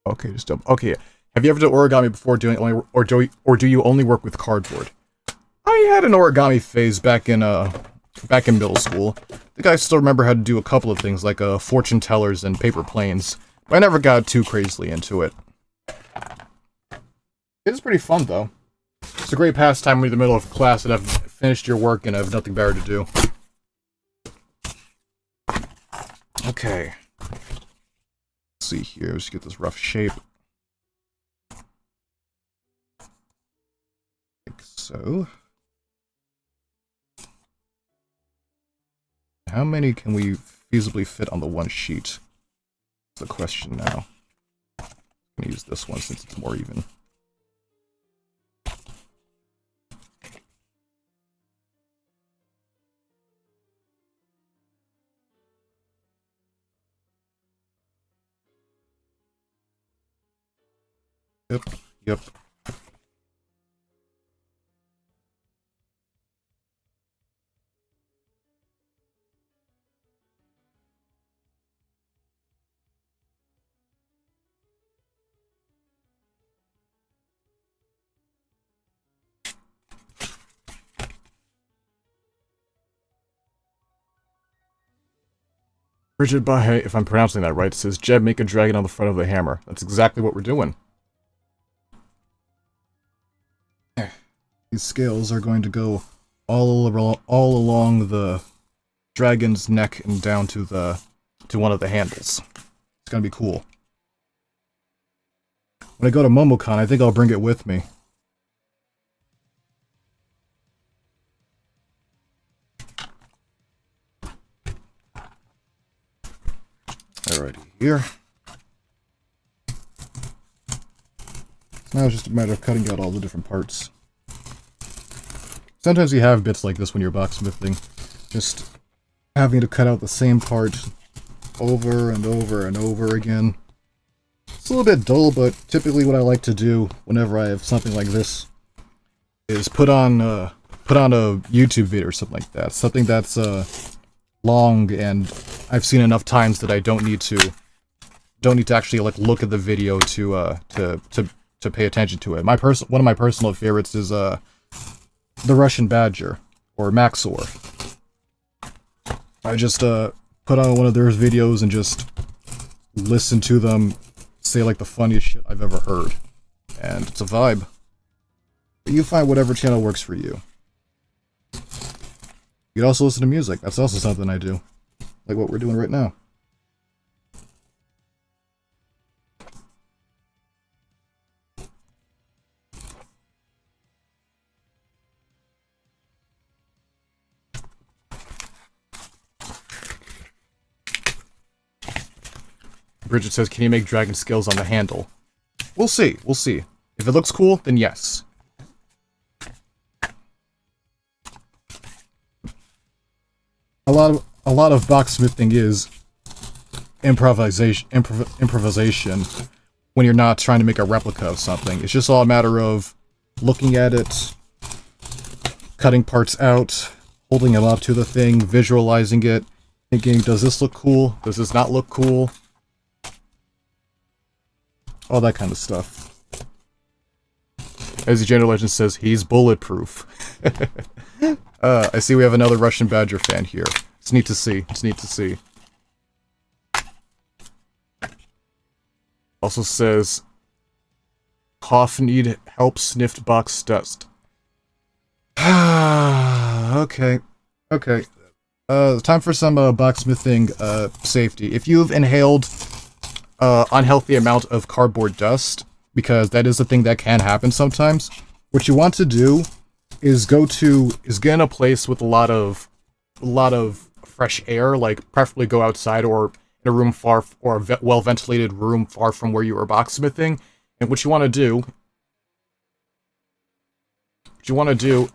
Okay, just double. Okay, have you ever done origami before doing only, or do you only work with cardboard? I had an origami phase back in middle school. I think I still remember how to do a couple of things like fortune tellers and paper planes. But I never got too crazily into it. It is pretty fun though. It's a great pastime when you're in the middle of class and have finished your work and have nothing better to do. Okay. Let's see here. Let's get this rough shape. Like so. How many can we feasibly fit on the one sheet? That's the question now. I'm gonna use this one since it's more even. Yep. Bridget Bahe, if I'm pronouncing that right, says, Jeb, make a dragon on the front of the hammer. That's exactly what we're doing. These scales are going to go all along the dragon's neck and down to one of the handles. It's gonna be cool. When I go to MomoCon, I think I'll bring it with me. Alrighty, here. Now it's just a matter of cutting out all the different parts. Sometimes you have bits like this when you're boxsmithing. Just having to cut out the same part over and over and over again. It's a little bit dull, but typically what I like to do whenever I have something like this is put on a YouTube video or something like that. Something that's long and I've seen enough times that I don't need to actually like look at the video to pay attention to it. One of my personal favorites is the Russian Badger, or Maxor. I just put on one of their videos and just listen to them say like the funniest shit I've ever heard. And it's a vibe. But you find whatever channel works for you. You can also listen to music. That's also something I do. Like what we're doing right now. Bridget says, can you make dragon scales on the handle? We'll see. We'll see. If it looks cool, then yes. A lot of boxsmithing is improvisation when you're not trying to make a replica of something. It's just all a matter of looking at it, cutting parts out, holding them up to the thing, visualizing it, thinking, does this look cool? Does this not look cool? All that kind of stuff. As the General Legend says, he's bulletproof. I see we have another Russian Badger fan here. It's neat to see. It's neat to see. Also says, cough need help sniffed box dust. Okay. Okay. Time for some boxsmithing safety. If you've inhaled unhealthy amount of cardboard dust, because that is a thing that can happen sometimes, what you want to do is get in a place with a lot of fresh air, like preferably go outside or in a room a well-ventilated room far from where you are boxsmithing. And what you want to do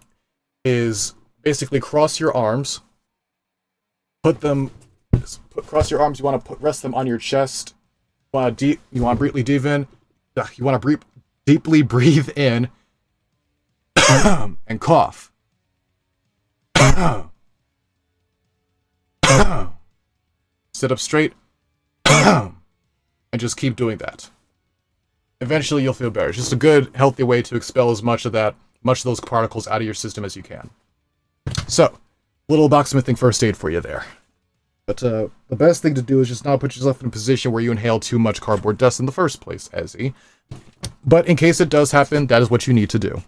is basically cross your arms, cross your arms, you want to rest them on your chest, you want to deeply breathe in and cough. Sit up straight and just keep doing that. Eventually you'll feel better. It's just a good, healthy way to expel as much of those particles out of your system as you can. So, little boxsmithing first aid for you there. But the best thing to do is just not put yourself in a position where you inhale too much cardboard dust in the first place, Ezzy. But in case it does happen, that is what you need to do.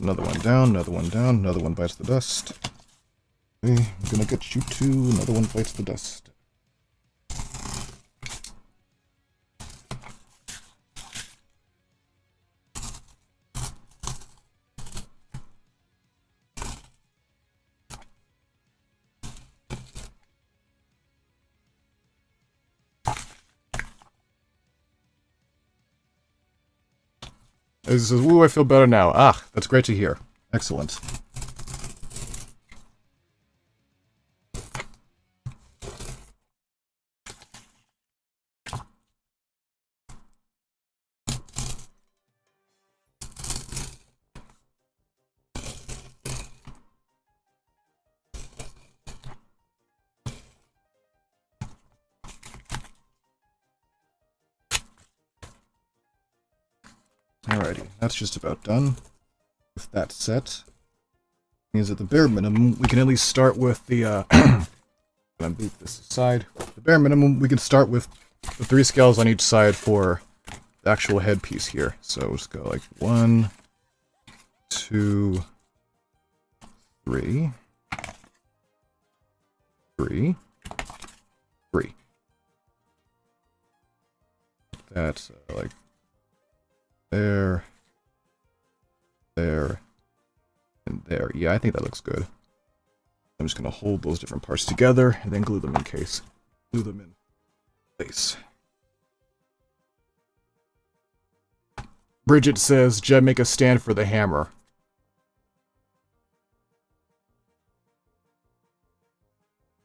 Another one down, another one down, another one bites the dust. Okay, I'm gonna get you too, another one bites the dust. He says, "Ooh, I feel better now." Ah, that's great to hear. Excellent. Alrighty, that's just about done with that set. Means at the bare minimum, we can at least start with the, I'm gonna beat this aside. At the bare minimum, we can start with the 3 scales on each side for the actual headpiece here. So we'll just go like 1, 2, 3, 3, 3. That's like there, there, and there. Yeah, I think that looks good. I'm just gonna hold those different parts together and then glue them in place. Bridget says, "Jeb, make a stand for the hammer."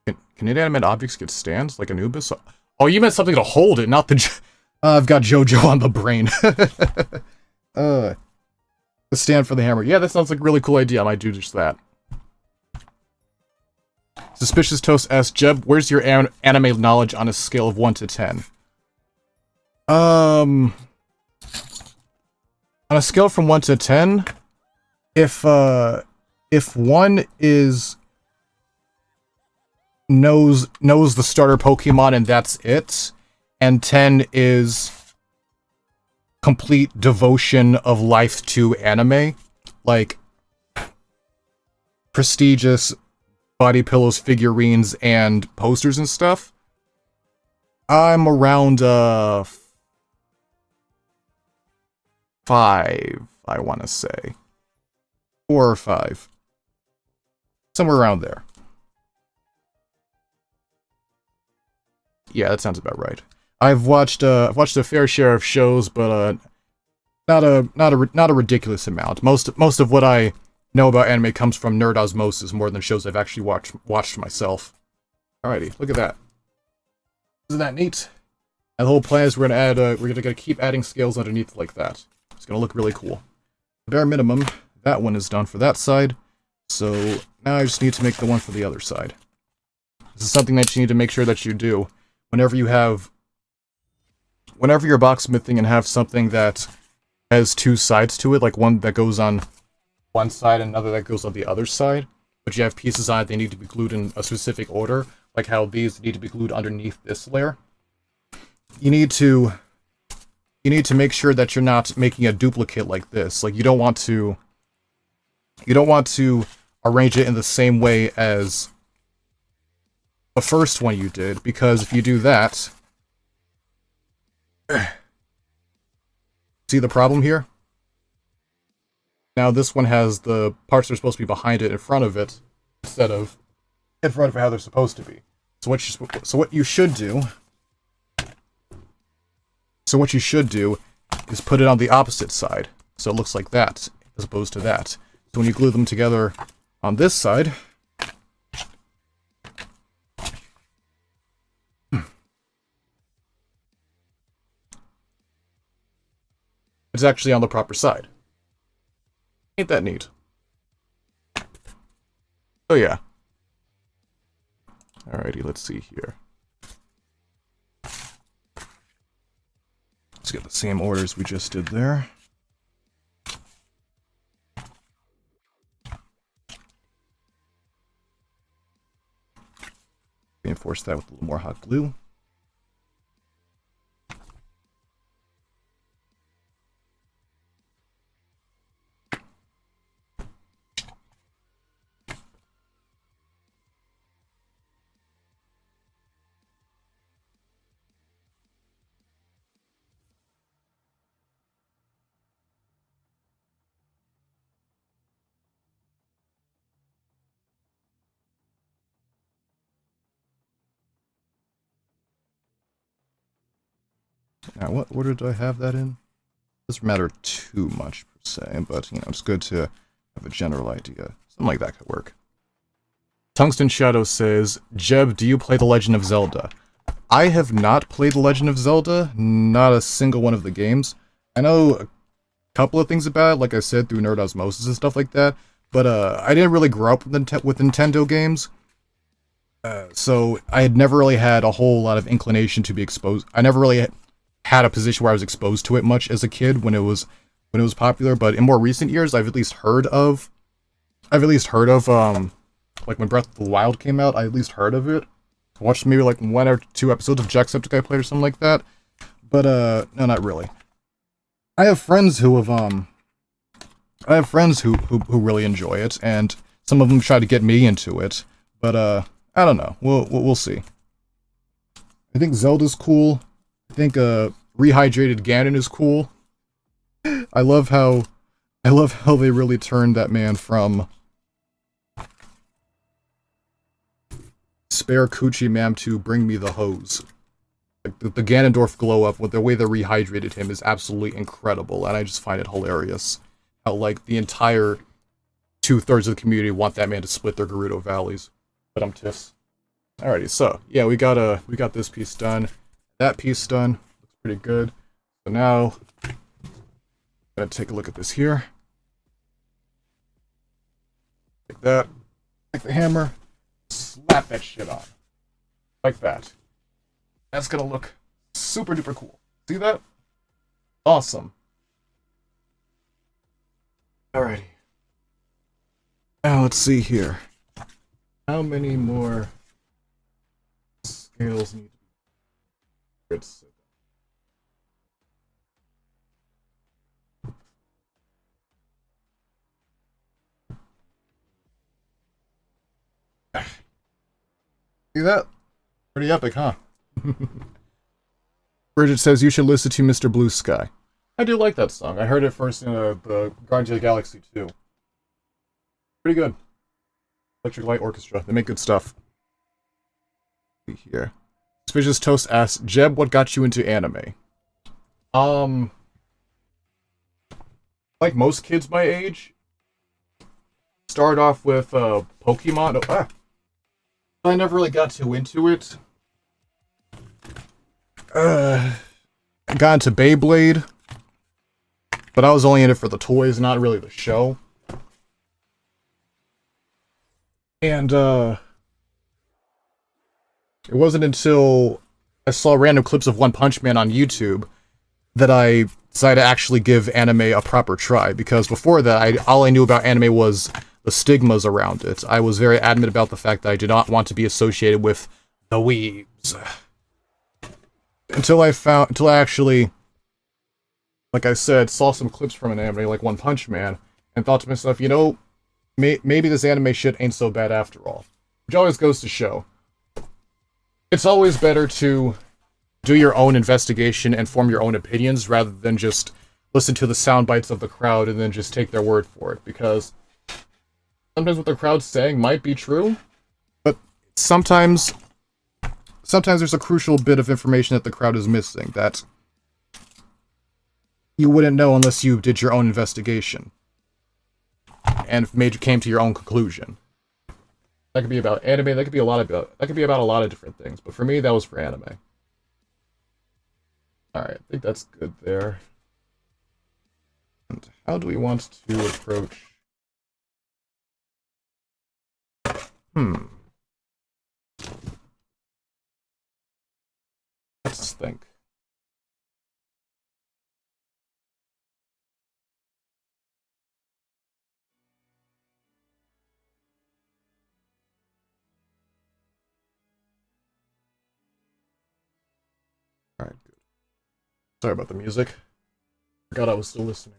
Can inanimate objects get stands like Anubis? Oh, you meant something to hold it, not the. I've got JoJo on the brain. The stand for the hammer. Yeah, that sounds like a really cool idea. I might do just that. Suspicious Toast asks, "Jeb, where's your anime knowledge on a scale of 1 to 10? On a scale from 1 to 10, if 1 is knows the starter Pokemon and that's it, and 10 is complete devotion of life to anime, like prestigious body pillows, figurines, and posters and stuff, I'm around 5, I want to say. 4 or 5. Somewhere around there. Yeah, that sounds about right. I've watched a fair share of shows, but not a ridiculous amount. Most of what I know about anime comes from nerd osmosis more than shows I've actually watched myself. Alrighty, look at that. Isn't that neat? And the whole plan is we're gonna keep adding scales underneath like that. It's gonna look really cool. Bare minimum, that one is done for that side. So now I just need to make the one for the other side. This is something that you need to make sure that you do whenever you're boxsmithing and have something that has 2 sides to it, like one that goes on one side and another that goes on the other side, but you have pieces on it, they need to be glued in a specific order, like how these need to be glued underneath this layer. You need to make sure that you're not making a duplicate like this. Like you don't want to arrange it in the same way as the first one you did, because if you do that, see the problem here? Now this one has the parts that are supposed to be behind it in front of it, instead of in front of how they're supposed to be. So what you should do is put it on the opposite side, so it looks like that, as opposed to that. So when you glue them together on this side, it's actually on the proper side. Ain't that neat? Oh yeah. Alrighty, let's see here. Let's get the same orders we just did there. Reinforce that with a little more hot glue. Now, what order do I have that in? Doesn't matter too much per se, but you know, it's good to have a general idea. Something like that could work. Tungsten Shadow says, Jeb, do you play The Legend of Zelda? I have not played The Legend of Zelda, not a single one of the games. I know a couple of things about it, like I said, through nerd osmosis and stuff like that, but I didn't really grow up with Nintendo games. So I had never really had a whole lot of inclination to be exposed. I never really had a position where I was exposed to it much as a kid when it was popular, but in more recent years I've at least heard of like when Breath of the Wild came out, I at least heard of it. Watched maybe like 1 or 2 episodes of Jacksepticeye play or something like that. But no, not really. I have friends who really enjoy it, and some of them try to get me into it, but I don't know. We'll see. I think Zelda's cool. I think rehydrated Ganon is cool. I love how they really turned that man from spare coochie ma'am to bring me the hose. Like the Ganondorf glow up with the way they rehydrated him is absolutely incredible, and I just find it hilarious how like the entire 2/3 of the community want that man to split their Gerudo valleys. But I'm tiss. Alrighty, so yeah, we got this piece done. That piece done. Looks pretty good. So now I'm gonna take a look at this here. Like that. Take the hammer. Slap that shit on. Like that. That's gonna look super duper cool. See that? Awesome. Alrighty. Now let's see here. How many more scales need to be good? See that? Pretty epic, huh? Bridget says you should listen to Mr. Blue Sky. I do like that song. I heard it first in the Guardians of the Galaxy 2. Pretty good. Electric Light Orchestra. They make good stuff. Here. Suspicious Toast asks, Jeb, what got you into anime? Like most kids my age, started off with Pokemon. I never really got too into it. I got into Beyblade, but I was only in it for the toys, not really the show. And it wasn't until I saw random clips of One Punch Man on YouTube that I decided to actually give anime a proper try, because before that, all I knew about anime was the stigmas around it. I was very adamant about the fact that I did not want to be associated with the weebs. Until I actually, like I said, saw some clips from an anime like One Punch Man, and thought to myself, you know, maybe this anime shit ain't so bad after all. Which always goes to show, it's always better to do your own investigation and form your own opinions rather than just listen to the sound bites of the crowd and then just take their word for it, because sometimes what the crowd's saying might be true, but sometimes there's a crucial bit of information that the crowd is missing that you wouldn't know unless you did your own investigation and came to your own conclusion. That could be about anime, that could be about a lot of different things, but for me, that was for anime. Alright, I think that's good there. And how do we want to approach... Let's think. Alright, good. Sorry about the music. Forgot I was still listening.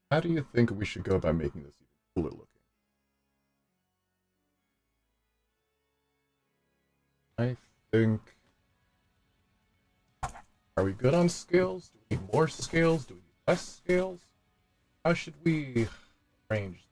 How do you think we should go about making this even cooler looking? I think... Are we good on scales? Do we need more scales? Do we need less scales? How should we arrange this?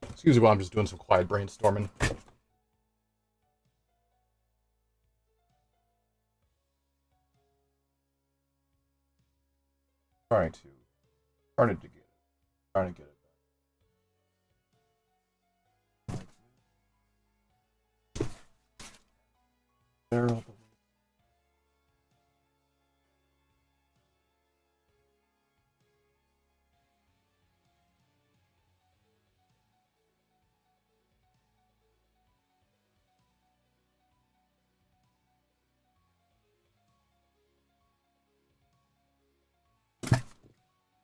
Excuse me while I'm just doing some quiet brainstorming. Trying to get it. There.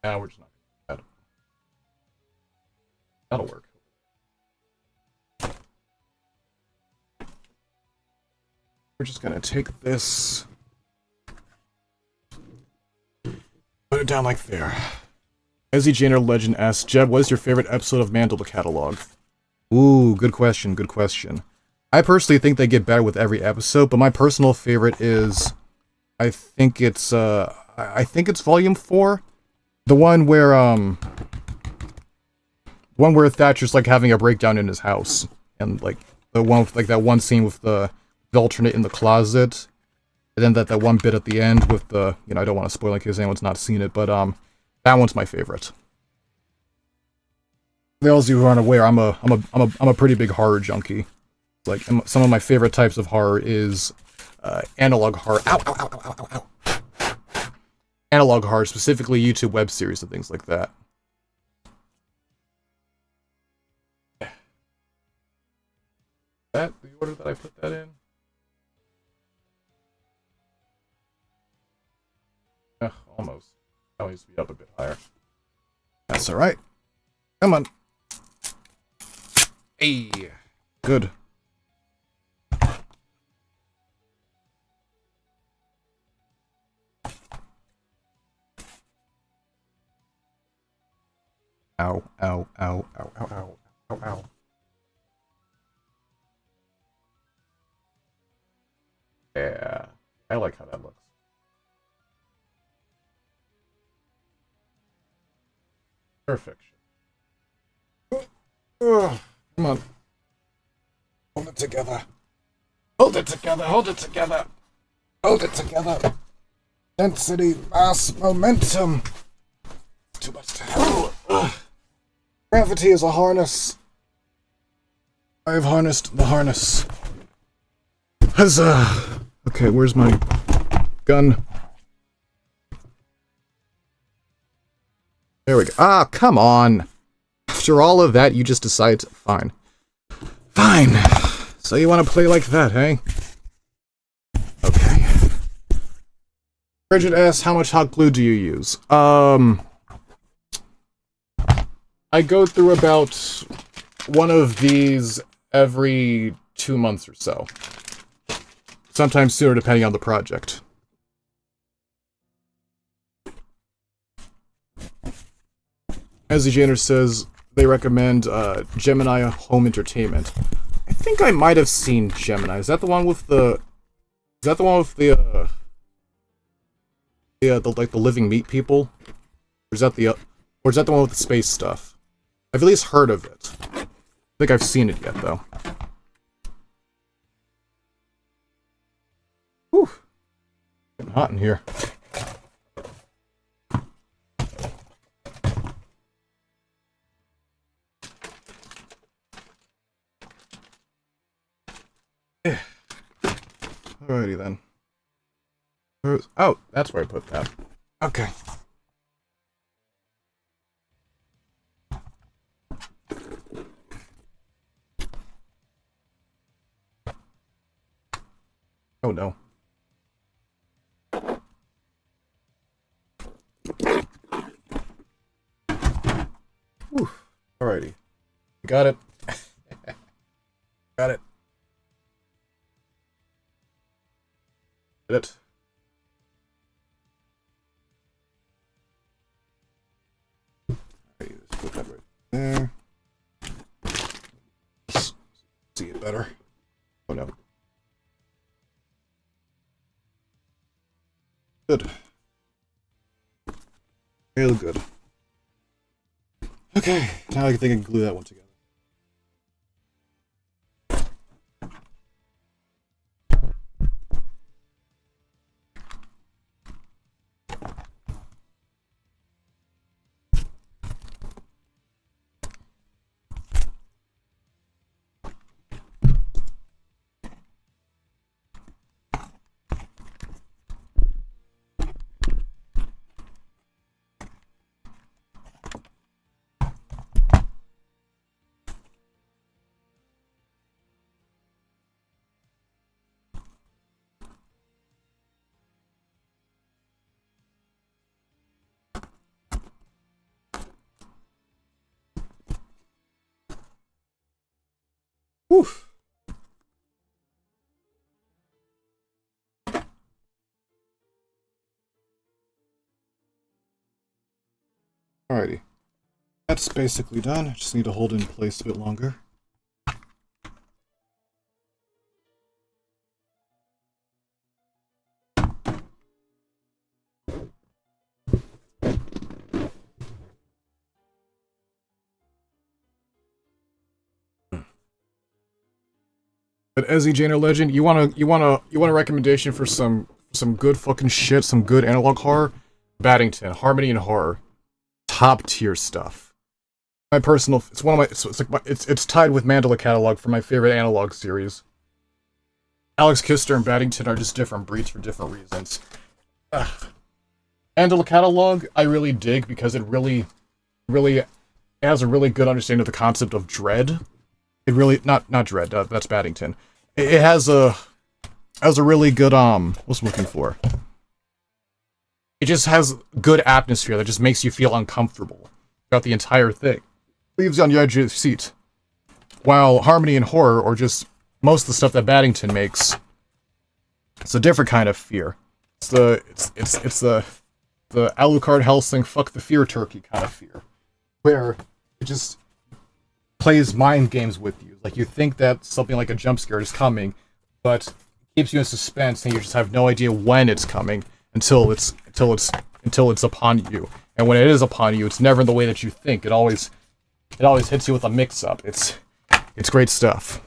Now we're just not gonna do that. That'll work. We're just gonna take this, put it down like there. Ezzy Janer Legend asks, Jeb, what is your favorite episode of Mandela Catalog? Ooh, good question, good question. I personally think they get better with every episode, but my personal favorite is, I think it's Volume 4. The one where Thatcher's like having a breakdown in his house, and like the one with like that one scene with the alternate in the closet, and then that one bit at the end with the, you know, I don't want to spoil in case anyone's not seen it, but that one's my favorite. For those of you who aren't aware, I'm a pretty big horror junkie. Like some of my favorite types of horror is analog horror. Ow, ow, ow, ow, ow, ow. Analog horror, specifically YouTube web series and things like that. that the order that I put that in? Almost. That needs to be up a bit higher. That's alright. Come on. Hey. Good. Ow, ow, ow, ow, ow, ow, ow, ow. Yeah. I like how that looks. Perfection. Ugh, come on. Hold it together. Hold it together, hold it together. Hold it together. Density, mass, momentum. Too much to handle. Ugh. Gravity is a harness. I have harnessed the harness. Huzzah! Okay, where's my gun? There we go. Ah, come on. After all of that, you just decide to... Fine. Fine. So you want to play like that, hey? Okay. Bridget asks, how much hot glue do you use? I go through about one of these every 2 months or so. Sometimes sooner, depending on the project. As the Janner says, they recommend Gemini Home Entertainment. I think I might have seen Gemini. Is that the one with the? Is that the one with the like the living meat people? Or is that the? Or is that the one with the space stuff? I've at least heard of it. I don't think I've seen it yet, though. Whew. Getting hot in here. Alrighty then. Oh, That's where I put that. okay. Oh no. Whew. Alrighty. Got it. Got it. Did it. Alrighty, let's put that right there. Let's see it better. Oh no. Good. Real good. Okay, now I think I can glue that one together. Whew. Alrighty. That's basically done. I just need to hold it in place a bit longer. But Ezzy Janer Legend, you want a recommendation for some good fucking shit, some good analog horror? Baddington, Harmony and Horror, top tier stuff. My personal, it's one of my, it's tied with Mandala Catalog for my favorite analog series. Alex Kister and Baddington are just different breeds for different reasons. Mandala Catalog, I really dig because it really has a really good understanding of the concept of dread. It really not Dread. That's Baddington. It has a really good what's I'm looking for? It just has good atmosphere that just makes you feel uncomfortable throughout the entire thing. Leaves you on the edge of your seat. While Harmony and Horror, or just most of the stuff that Baddington makes, it's a different kind of fear. It's the Alucard Helsing fuck the fear turkey kind of fear, where it just plays mind games with you. Like, you think that something like a jump scare is coming, but it keeps you in suspense, and you just have no idea when it's coming until it's upon you. And when it is upon you, it's never in the way that you think. It always hits you with a mix-up. It's great stuff.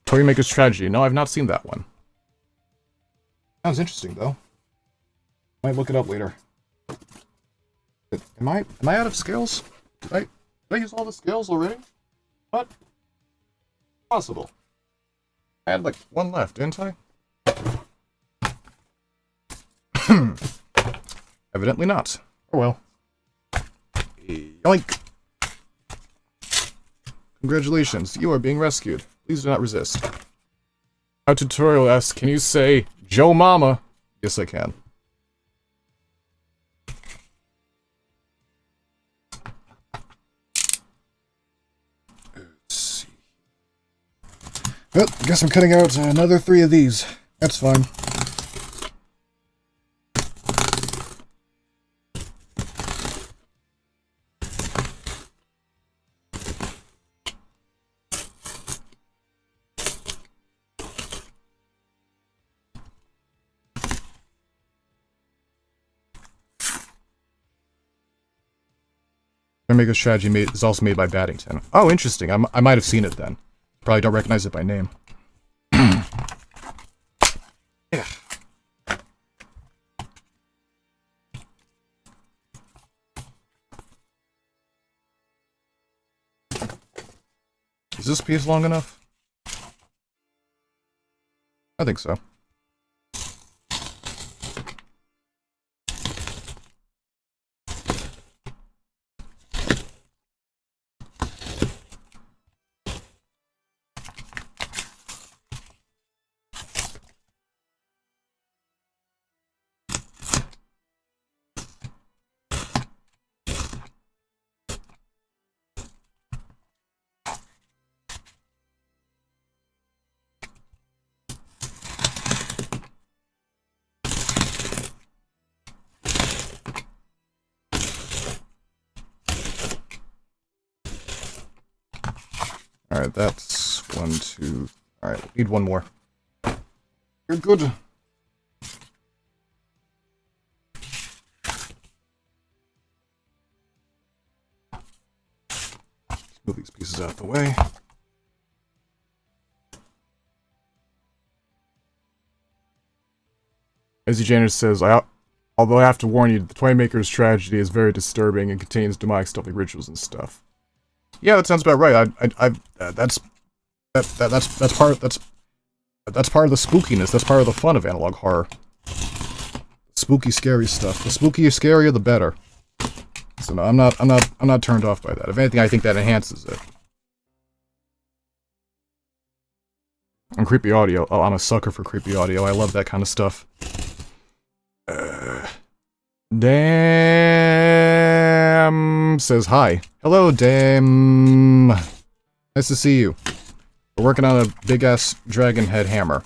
Toymaker's Tragedy. No, I've not seen that one. Sounds interesting, though. Might look it up later. Am I out of scales? Did I use all the scales already? What? Possible. I had like one left, didn't I? Evidently not. Oh well. Yoink. Congratulations, you are being rescued. Please do not resist. Our tutorial asks, can you say, Joe Mama? Yes, I can. Let's see. Well, I guess I'm cutting out another 3 of these. That's fine. Toymaker's Strategy is also made by Baddington. Oh, interesting. I might have seen it then. Probably don't recognize it by name. Yeah. Is this piece long enough? I think so. Alright, that's 1, 2... Alright, we need one more. You're good. Move these pieces out of the way. As Janus says, although I have to warn you, the Toymaker's Tragedy is very disturbing and contains demonic stuff like rituals and stuff. Yeah, that sounds about right. That's part of the spookiness. That's part of the fun of analog horror. Spooky, scary stuff. The spookier, scarier, the better. So no, I'm not turned off by that. If anything, I think that enhances it. And creepy audio. Oh, I'm a sucker for creepy audio. I love that kind of stuff. Damn says hi. Hello, Damn. Nice to see you. We're working on a big-ass dragon head hammer.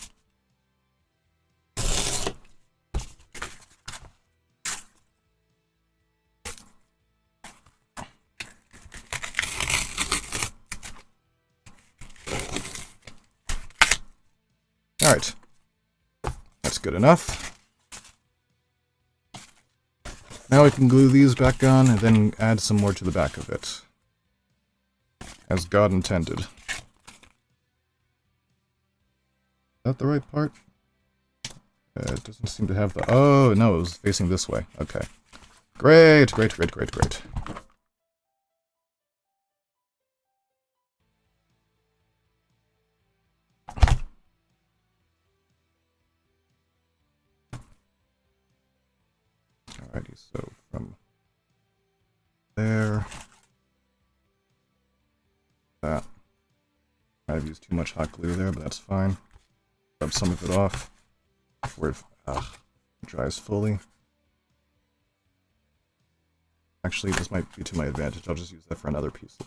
Alright. That's good enough. Now we can glue these back on and then add some more to the back of it. As God intended. Is that the right part? It doesn't seem to have the... Oh, no, it was facing this way. Okay. Great, great, great, great, great. Alrighty, so from there... That. Might have used too much hot glue there, but that's fine. Rub some of it off before it dries fully. Actually, this might be to my advantage. I'll just use that for another piece.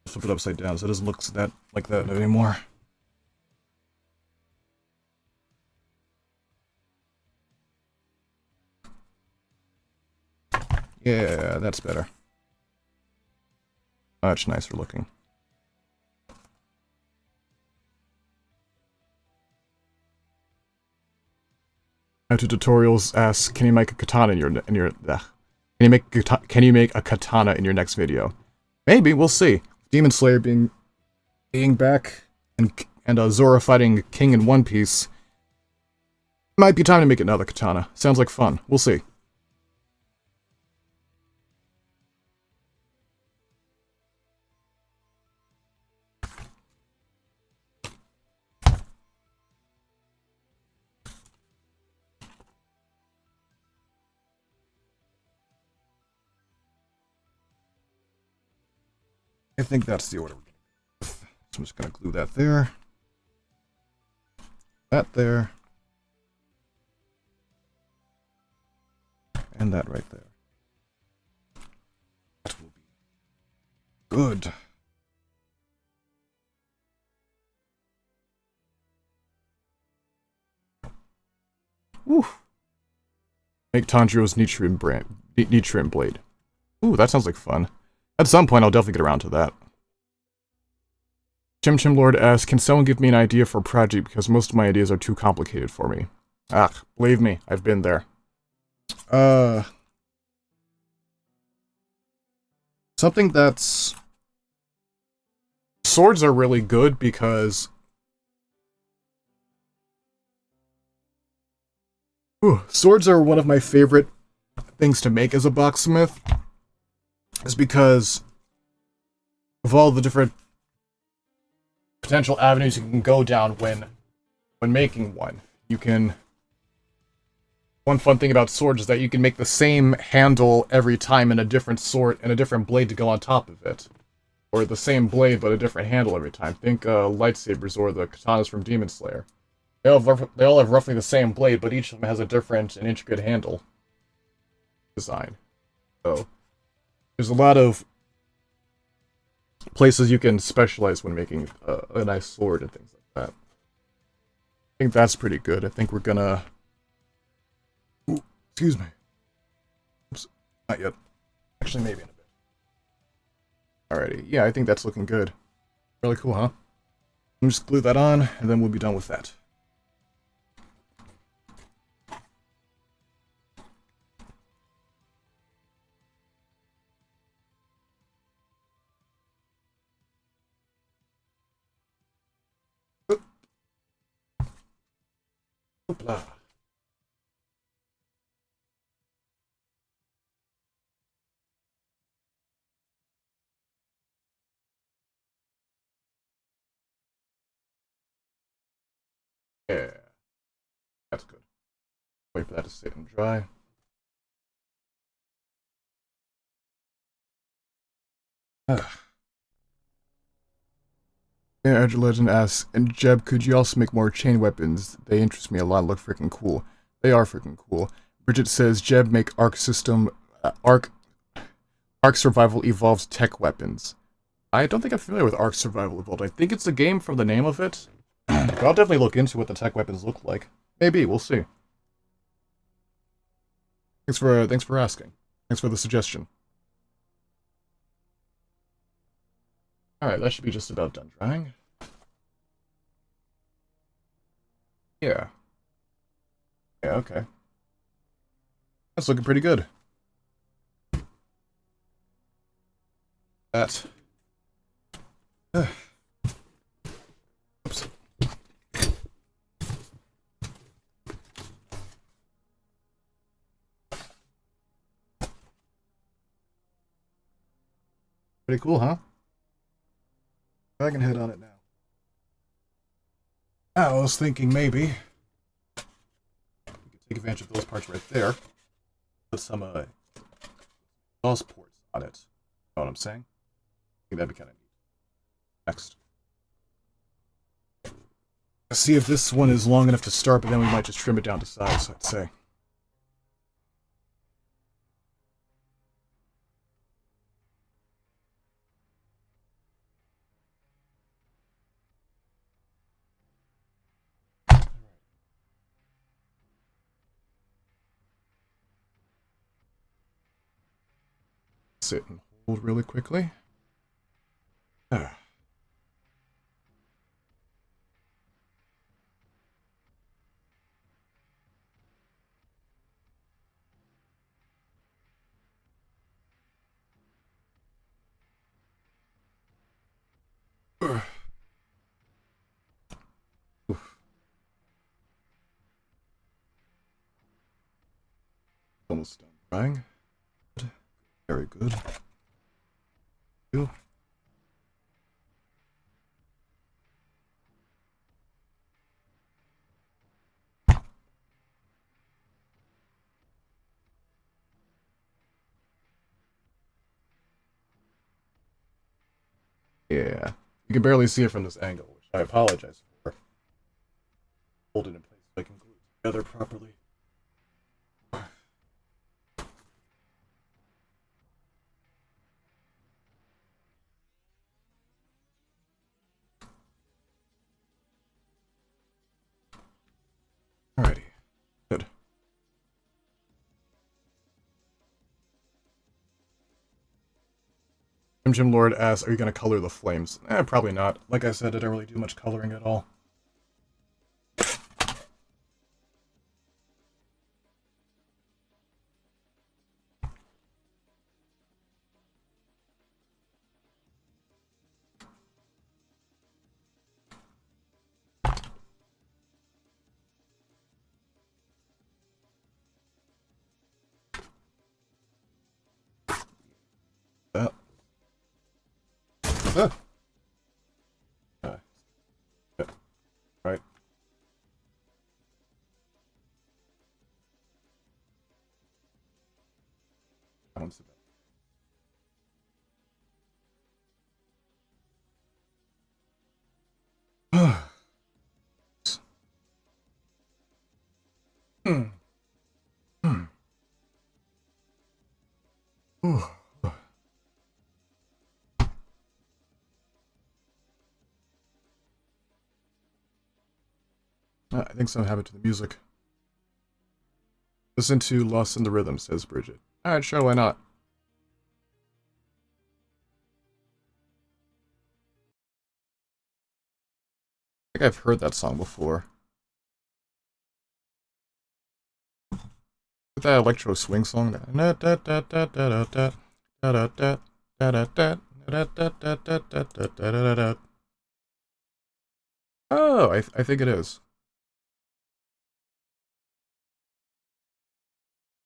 Flip it upside down so it doesn't look like that anymore. Yeah, that's better. Much nicer looking. How to tutorials asks, can you make a katana can you make a katana in your next video? Maybe, we'll see. Demon Slayer being back and Zora fighting King in One Piece. Might be time to make another katana. Sounds like fun. We'll see. I think that's the order. So I'm just going to glue that there. That there. And that right there. That will be good. Woo. Make Tanjiro's Nichiren blade. Ooh, that sounds like fun. At some point, I'll definitely get around to that. Chim Lord asks, can someone give me an idea for a project because most of my ideas are too complicated for me? Believe me, I've been there. Something that's... Swords are really good because... Swords are one of my favorite things to make as a boxsmith. Is because of all the different potential avenues you can go down when making one. You can... One fun thing about swords is that you can make the same handle every time in a different sword and a different blade to go on top of it. Or the same blade but a different handle every time. Think lightsabers or the katanas from Demon Slayer. They all have roughly the same blade, but each of them has a different and intricate handle design. So there's a lot of places you can specialize when making a nice sword and things like that. I think that's pretty good. I think we're gonna... Ooh, excuse me. Oops, not yet. Actually, maybe in a bit. Alrighty, yeah, I think that's looking good. Really cool, huh? Let me just glue that on, and then we'll be done with that. Hoopla. Yeah, that's good. Wait for that to sit and dry. Yeah, Edge Legend asks, and Jeb, could you also make more chain weapons? They interest me a lot, look freaking cool. They are freaking cool. Bridget says, Jeb, make Arc Survival Evolved tech weapons. I don't think I'm familiar with Arc Survival Evolved. I think it's a game from the name of it. But I'll definitely look into what the tech weapons look like. Maybe, we'll see. Thanks for asking. Thanks for the suggestion. Alright, that should be just about done drying. Yeah. Yeah, okay. That's looking pretty good. That. Oops. Pretty cool, huh? Dragon head on it now. I was thinking maybe we could take advantage of those parts right there. Put some exhaust ports on it. Know what I'm saying? I think that'd be kind of neat. next. Let's see if this one is long enough to start, but then we might just trim it down to size, I'd say. Sit and hold really quickly. Almost done drying. Very good. Ew. Yeah, you can barely see it from this angle, which I apologize for. Hold it in place so I can glue it together properly. Alrighty, good. Jim Lord asks, are you going to color the flames? Probably not. Like I said, I don't really do much coloring at all. That. Yeah. Right. Sounds about. I think something happened to the music. Listen to Lost in the Rhythm, says Bridget. Alright, sure, why not? I think I've heard that song before. That electro swing song. Oh, I think it is.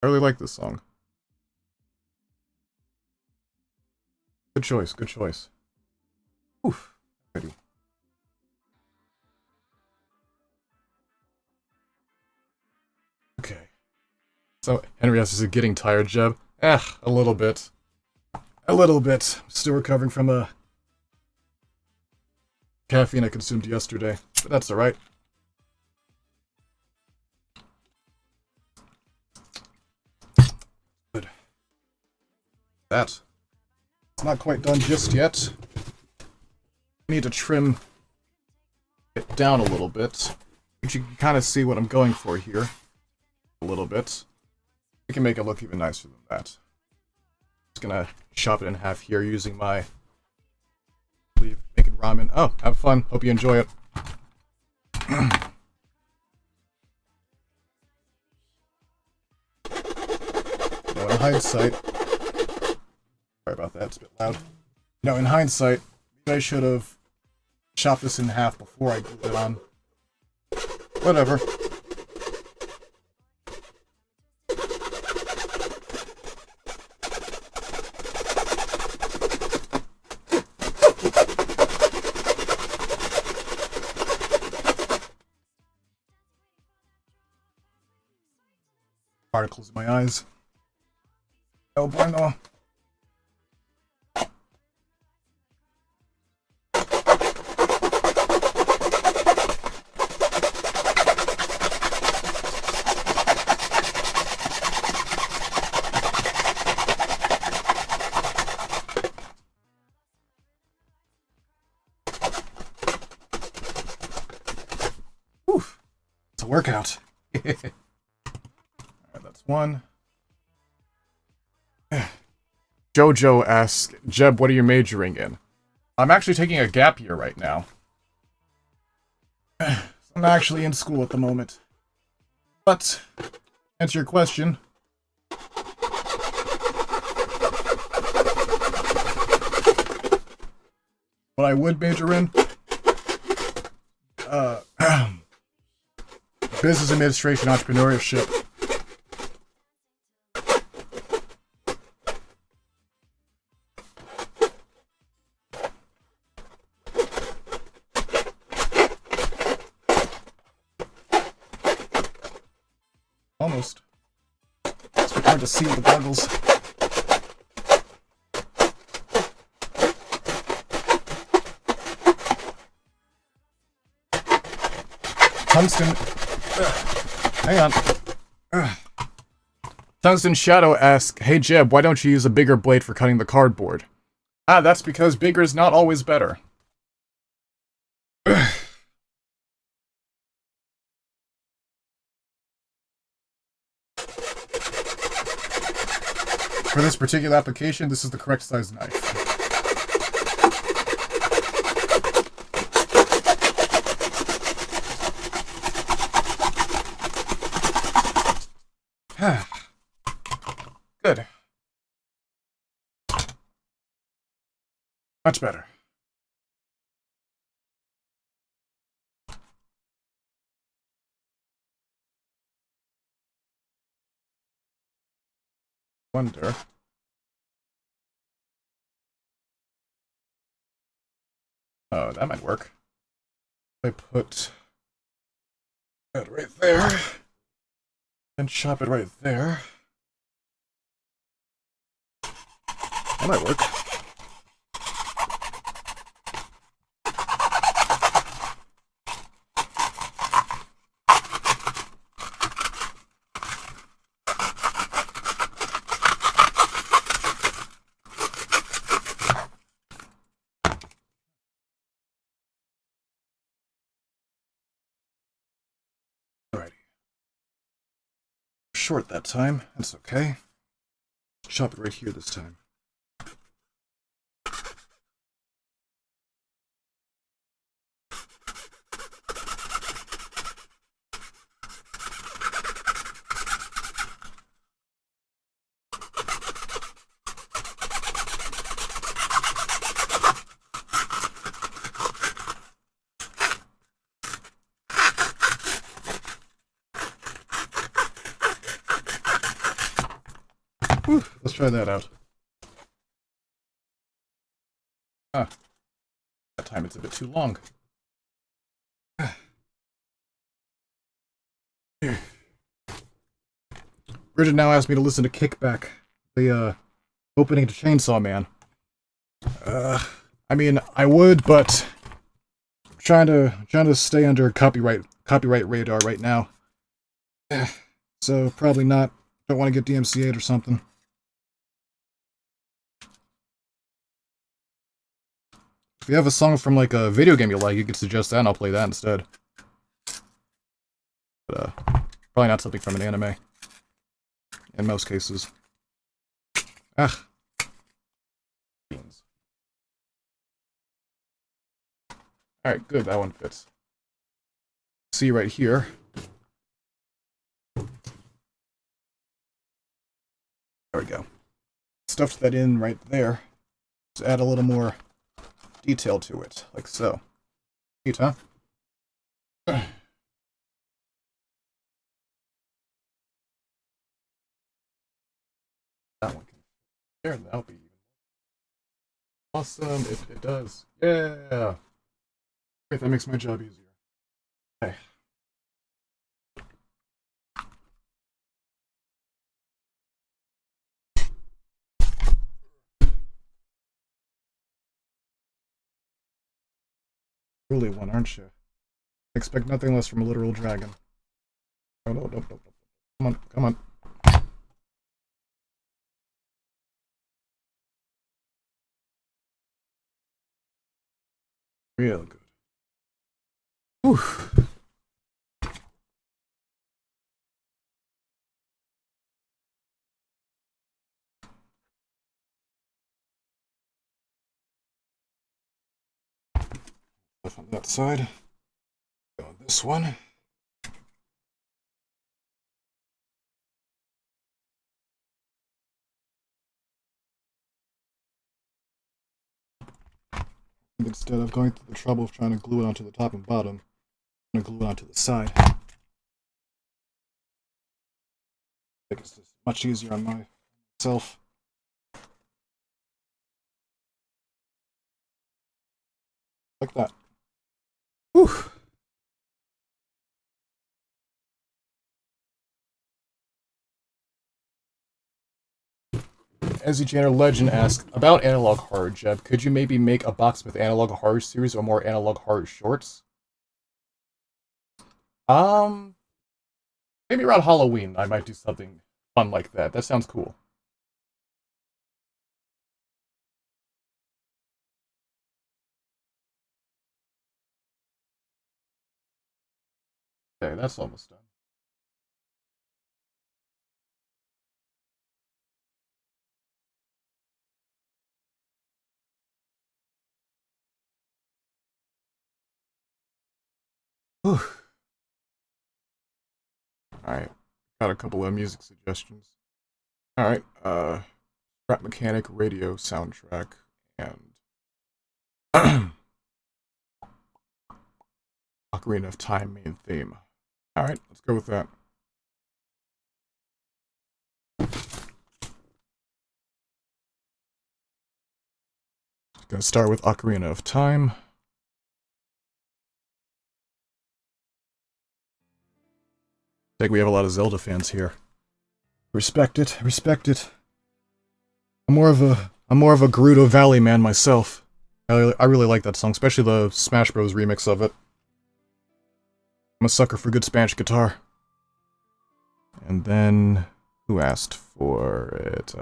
I really like this song. Good choice, good choice. Oof. Ready. Okay. So, Henry asks, is it getting tired, Jeb? A little bit. A little bit. Still recovering from a caffeine I consumed yesterday, but that's alright. Good. That. It's not quite done just yet. I need to trim it down a little bit. But you can kind of see what I'm going for here. A little bit. We can make it look even nicer than that. Just gonna chop it in half here using my making ramen. Oh, have fun. Hope you enjoy it. In hindsight, sorry about that, it's a bit loud. No, in hindsight, maybe I should have chopped this in half before I glued it on. Whatever. Particles in my eyes. Oh boy, no. Whew. It's a workout. Alright, that's one. Jojo asks, Jeb, what are you majoring in? I'm actually taking a gap year right now. I'm actually in school at the moment. But, to answer your question, what I would major in, business administration, entrepreneurship. Almost. It's hard to see with the goggles. Tungsten. Hang on. Tungsten Shadow asks, hey Jeb, why don't you use a bigger blade for cutting the cardboard? Ah, that's because bigger is not always better. For this particular application, this is the correct size knife. Good. Much better. Wonder. Oh, that might work. I put that right there and chop it right there. That might work. Alrighty. Short that time. That's okay. Chop it right here this time. Whew, let's try that out. Ah, that time it's a bit too long. Bridget now asked me to listen to Kickback, the opening to Chainsaw Man. I mean, I would, but I'm trying to stay under copyright radar right now. So probably not. Don't want to get DMCA'd or something. If you have a song from like a video game you like, you could suggest that and I'll play that instead. But probably not something from an anime. In most cases. Ah. Alright, good, that one fits. See right here. There we go. Stuffed that in right there. Just add a little more detail to it, like so. Neat, huh? That one can there, that'll be awesome if it does. Yeah! Great, that makes my job easier. Okay. Truly one, aren't you? I expect nothing less from a literal dragon. Oh, no. Come on, come on. Real good. Whew. Stuff on that side. Go on this one. Instead of going through the trouble of trying to glue it onto the top and bottom, I'm going to glue it onto the side. I think it's just much easier on myself. Like that. Whew. Ezzy Janner Legend asks, about Analog Horror, Jeb, could you maybe make a Boxsmith Analog Horror series or more Analog Horror shorts? Maybe around Halloween I might do something fun like that. That sounds cool. Okay, that's almost done. Whew. Alright, got a couple of music suggestions. Alright, Scrap Mechanic Radio soundtrack and Ocarina of Time main theme. Alright, let's go with that. Gonna start with Ocarina of Time. I think we have a lot of Zelda fans here. Respect it, respect it. I'm more of a Gerudo Valley man myself. I really like that song, especially the Smash Bros. Remix of it. I'm a sucker for good Spanish guitar. And then, who asked for it?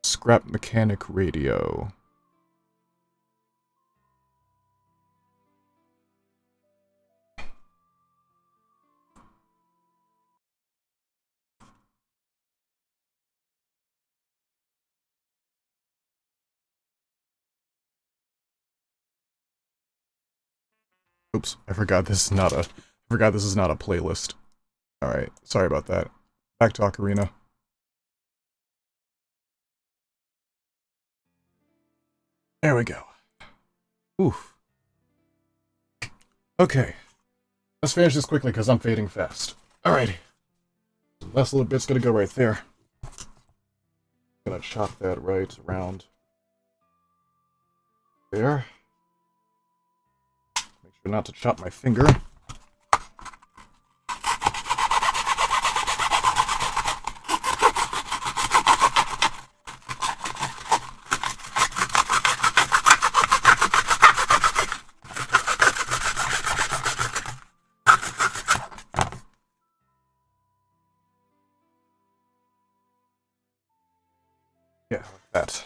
Scrap Mechanic Radio. Oops, I forgot this is not a playlist. Alright, sorry about that. Back to Ocarina. There we go. Oof. Okay. Let's finish this quickly because I'm fading fast. Alrighty. Last little bit's gonna go right there. Gonna chop that right around there. Make sure not to chop my finger. Yeah, like that.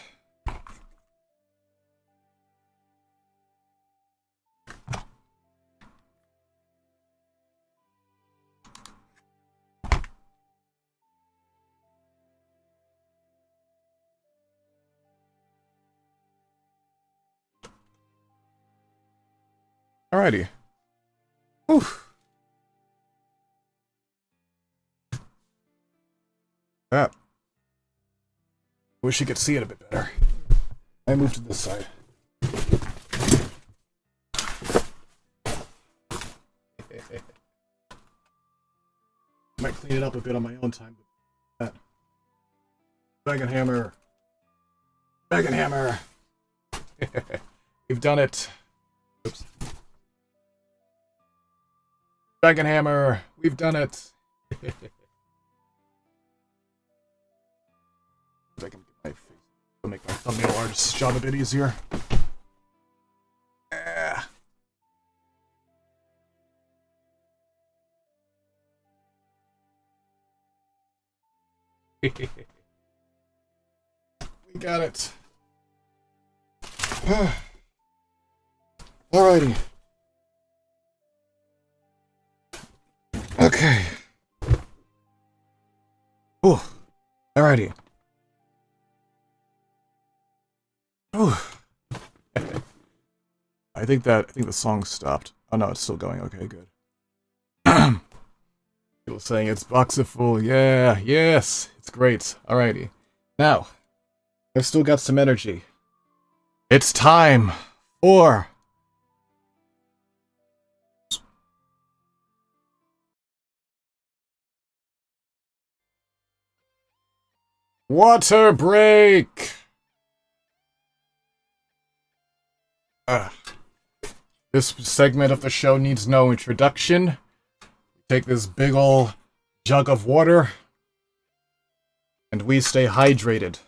Alrighty. Whew. That. Wish you could see it a bit better. I moved to this side. Might clean it up a bit on my own time, but that. Dragon Hammer. Dragon Hammer. We've done it. Oops. Dragon Hammer. We've done it. I can get my face to make my thumbnail artist's job a bit easier. We got it. Alrighty. Okay. Ooh. Alrighty. Ooh. I think the song stopped. Oh no, it's still going. Okay, good. People saying it's boxiful. Yeah, yes, it's great. Alrighty. Now, I've still got some energy. It's time for water break. This segment of the show needs no introduction. Take this big ol' jug of water, and we stay hydrated.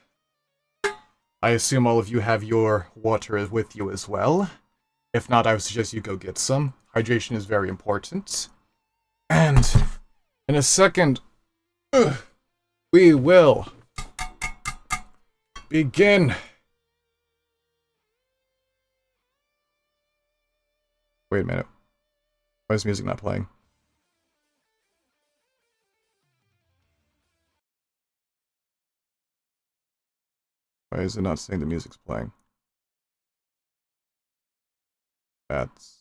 I assume all of you have your water with you as well. If not, I would suggest you go get some. Hydration is very important. And in a second, we will begin. Wait a minute. Why is music not playing? Why is it not saying the music's playing? That's...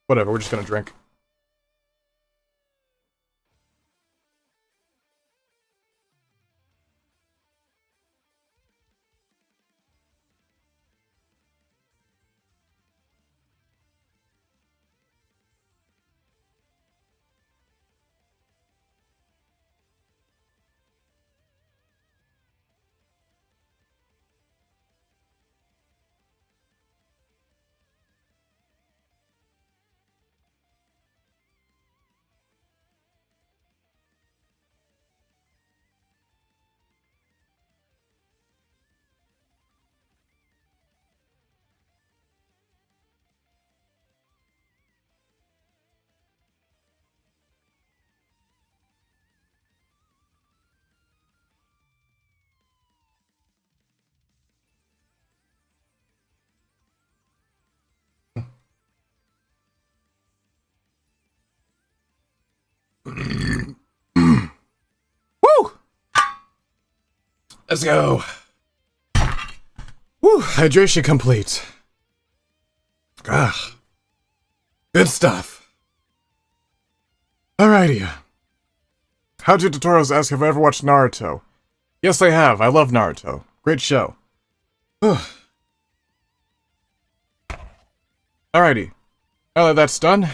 Whatever, we're just gonna drink. Woo! Let's go. Woo! Hydration complete. Ah. Good stuff. Alrighty. How to tutorials ask if I ever watched Naruto. Yes, I have. I love Naruto. Great show. Alrighty. Now that that's done,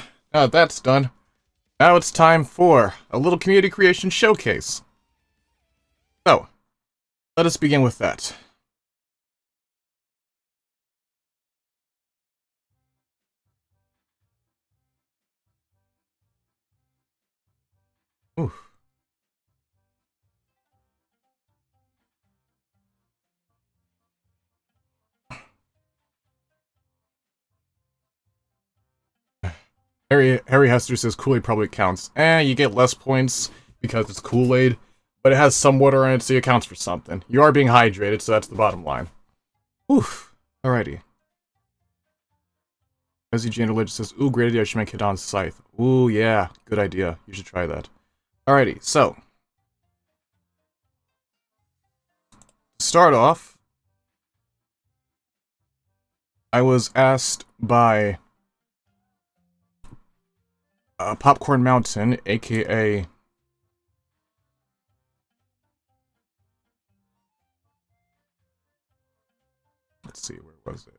now it's time for a little community creation showcase. So, let us begin with that. Ooh. Harry Hester says Kool-Aid probably counts. You get less points because it's Kool-Aid, but it has some water in it, so it counts for something. You are being hydrated, so that's the bottom line. Oof. Alrighty. Ezzy Jane Legend says, ooh, great idea, I should make Hidan's Scythe. Ooh, yeah, good idea. You should try that. Alrighty, so. To start off, I was asked by Popcorn Mountain, aka let's see, where was it?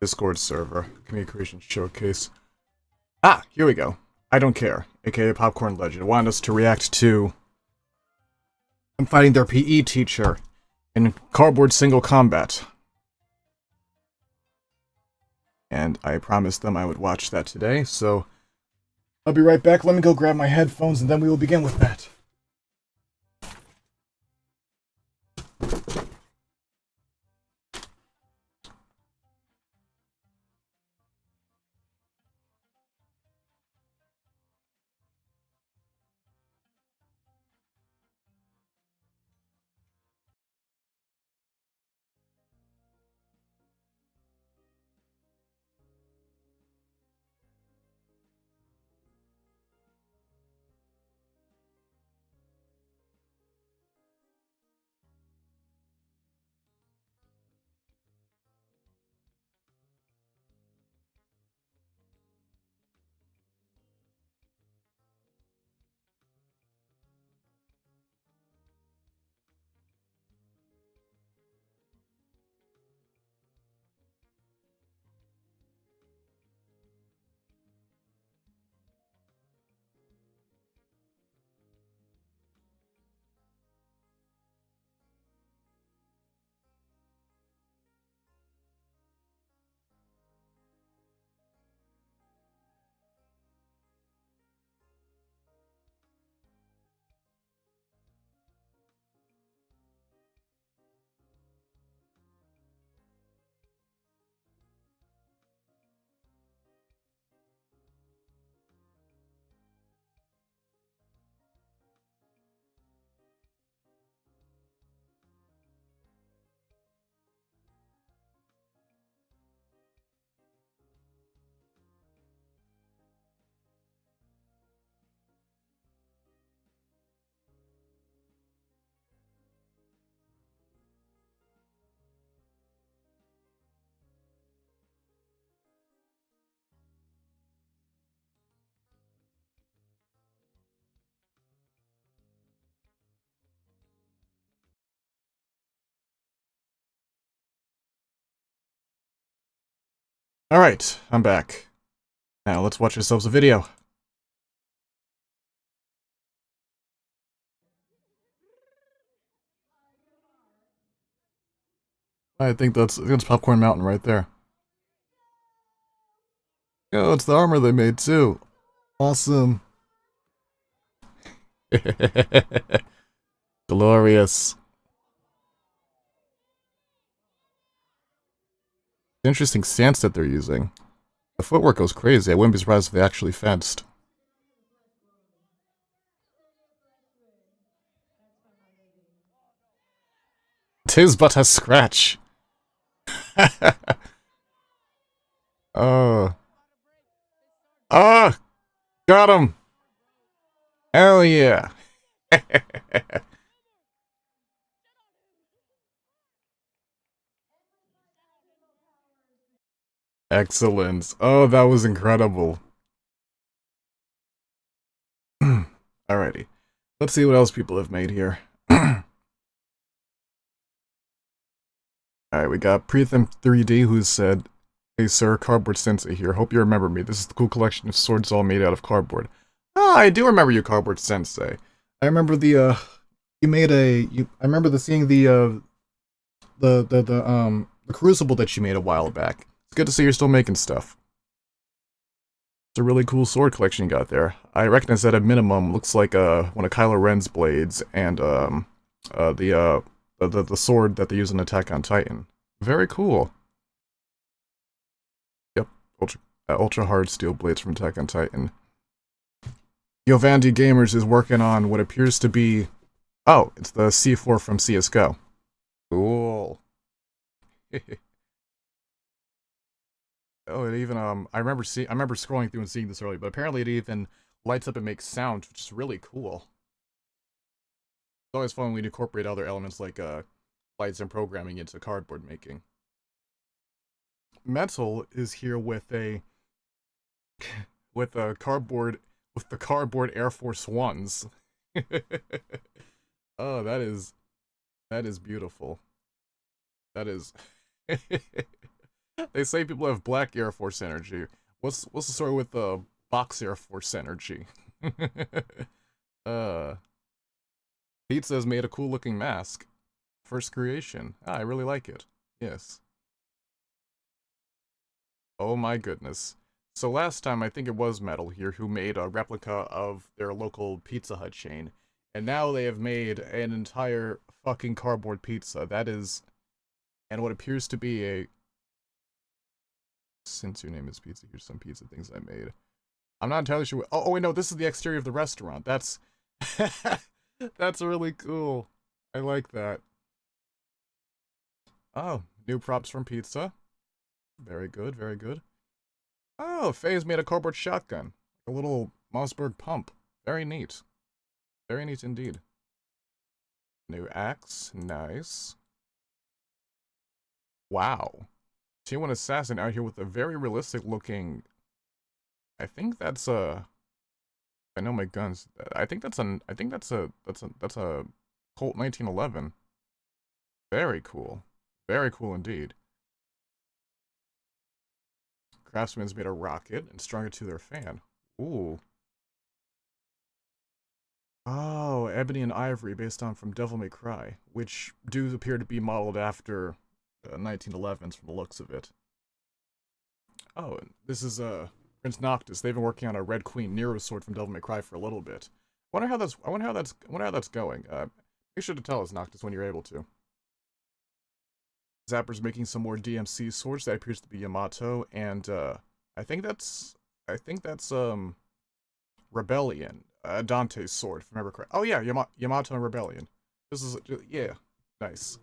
Discord server, community creation showcase. Ah, here we go. I don't care, aka Popcorn Legend, wanted us to react to them fighting their PE teacher in cardboard single combat. And I promised them I would watch that today, so I'll be right back. Let me go grab my headphones and then we will begin with that. Alright, I'm back. Now let's watch ourselves a video. I think that's Popcorn Mountain right there. Oh, it's the armor they made too. Awesome. Glorious. Interesting stance that they're using. The footwork goes crazy. I wouldn't be surprised if they actually fenced. "'Tis but a scratch." Oh. Ah! Got him! Hell yeah! Excellent. Oh, that was incredible. Alrighty. Let's see what else people have made here. Alright, we got Pretham3D who said, "Hey sir, Cardboard Sensei here. Hope you remember me. This is the cool collection of swords all made out of cardboard." Ah, I do remember you, Cardboard Sensei. I remember the, you made a, I remember seeing the Crucible that you made a while back. It's good to see you're still making stuff. It's a really cool sword collection you got there. I recognize that at minimum looks like one of Kylo Ren's blades and the sword that they use in Attack on Titan. Very cool. Yep, ultra hard steel blades from Attack on Titan. Yovandi Gamers is working on what appears to be, oh, it's the C4 from CS:GO. Cool. Oh, it even I remember scrolling through and seeing this earlier, but apparently it even lights up and makes sound, which is really cool. It's always fun when we incorporate other elements like lights and programming into cardboard making. Metal is here with the cardboard Air Force Ones. Oh, that is beautiful. That is. They say people have black Air Force energy. What's the story with the box Air Force energy? Pizza has made a cool looking mask. First creation. Ah, I really like it. Yes. Oh my goodness. So last time, I think it was Metal here who made a replica of their local Pizza Hut chain. And now they have made an entire fucking cardboard pizza. That is... And what appears to be a... Since your name is Pizza, here's some pizza things I made. I'm not entirely sure what... Oh, wait, no, this is the exterior of the restaurant. That's... That's really cool. I like that. Oh, new props from Pizza. Very good, very good. Oh, Faye's made a cardboard shotgun. A little Mossberg pump. Very neat. Very neat indeed. New axe. Nice. Wow. T1 Assassin out here with a very realistic looking... I think that's a... I know my guns. I think that's a Colt 1911. Very cool. Very cool indeed. Craftsman's made a rocket and strung it to their fan. Ooh. Oh, Ebony and Ivory based on from Devil May Cry, which do appear to be modeled after 1911s from the looks of it. Oh, this is Prince Noctis. They've been working on a Red Queen Nero sword from Devil May Cry for a little bit. I wonder how that's going. Make sure to tell us, Noctis, when you're able to. Zapper's making some more DMC swords. That appears to be Yamato, and I think that's Rebellion. Dante's sword, if I remember correct. Oh yeah, Yamato and Rebellion. This is yeah, nice.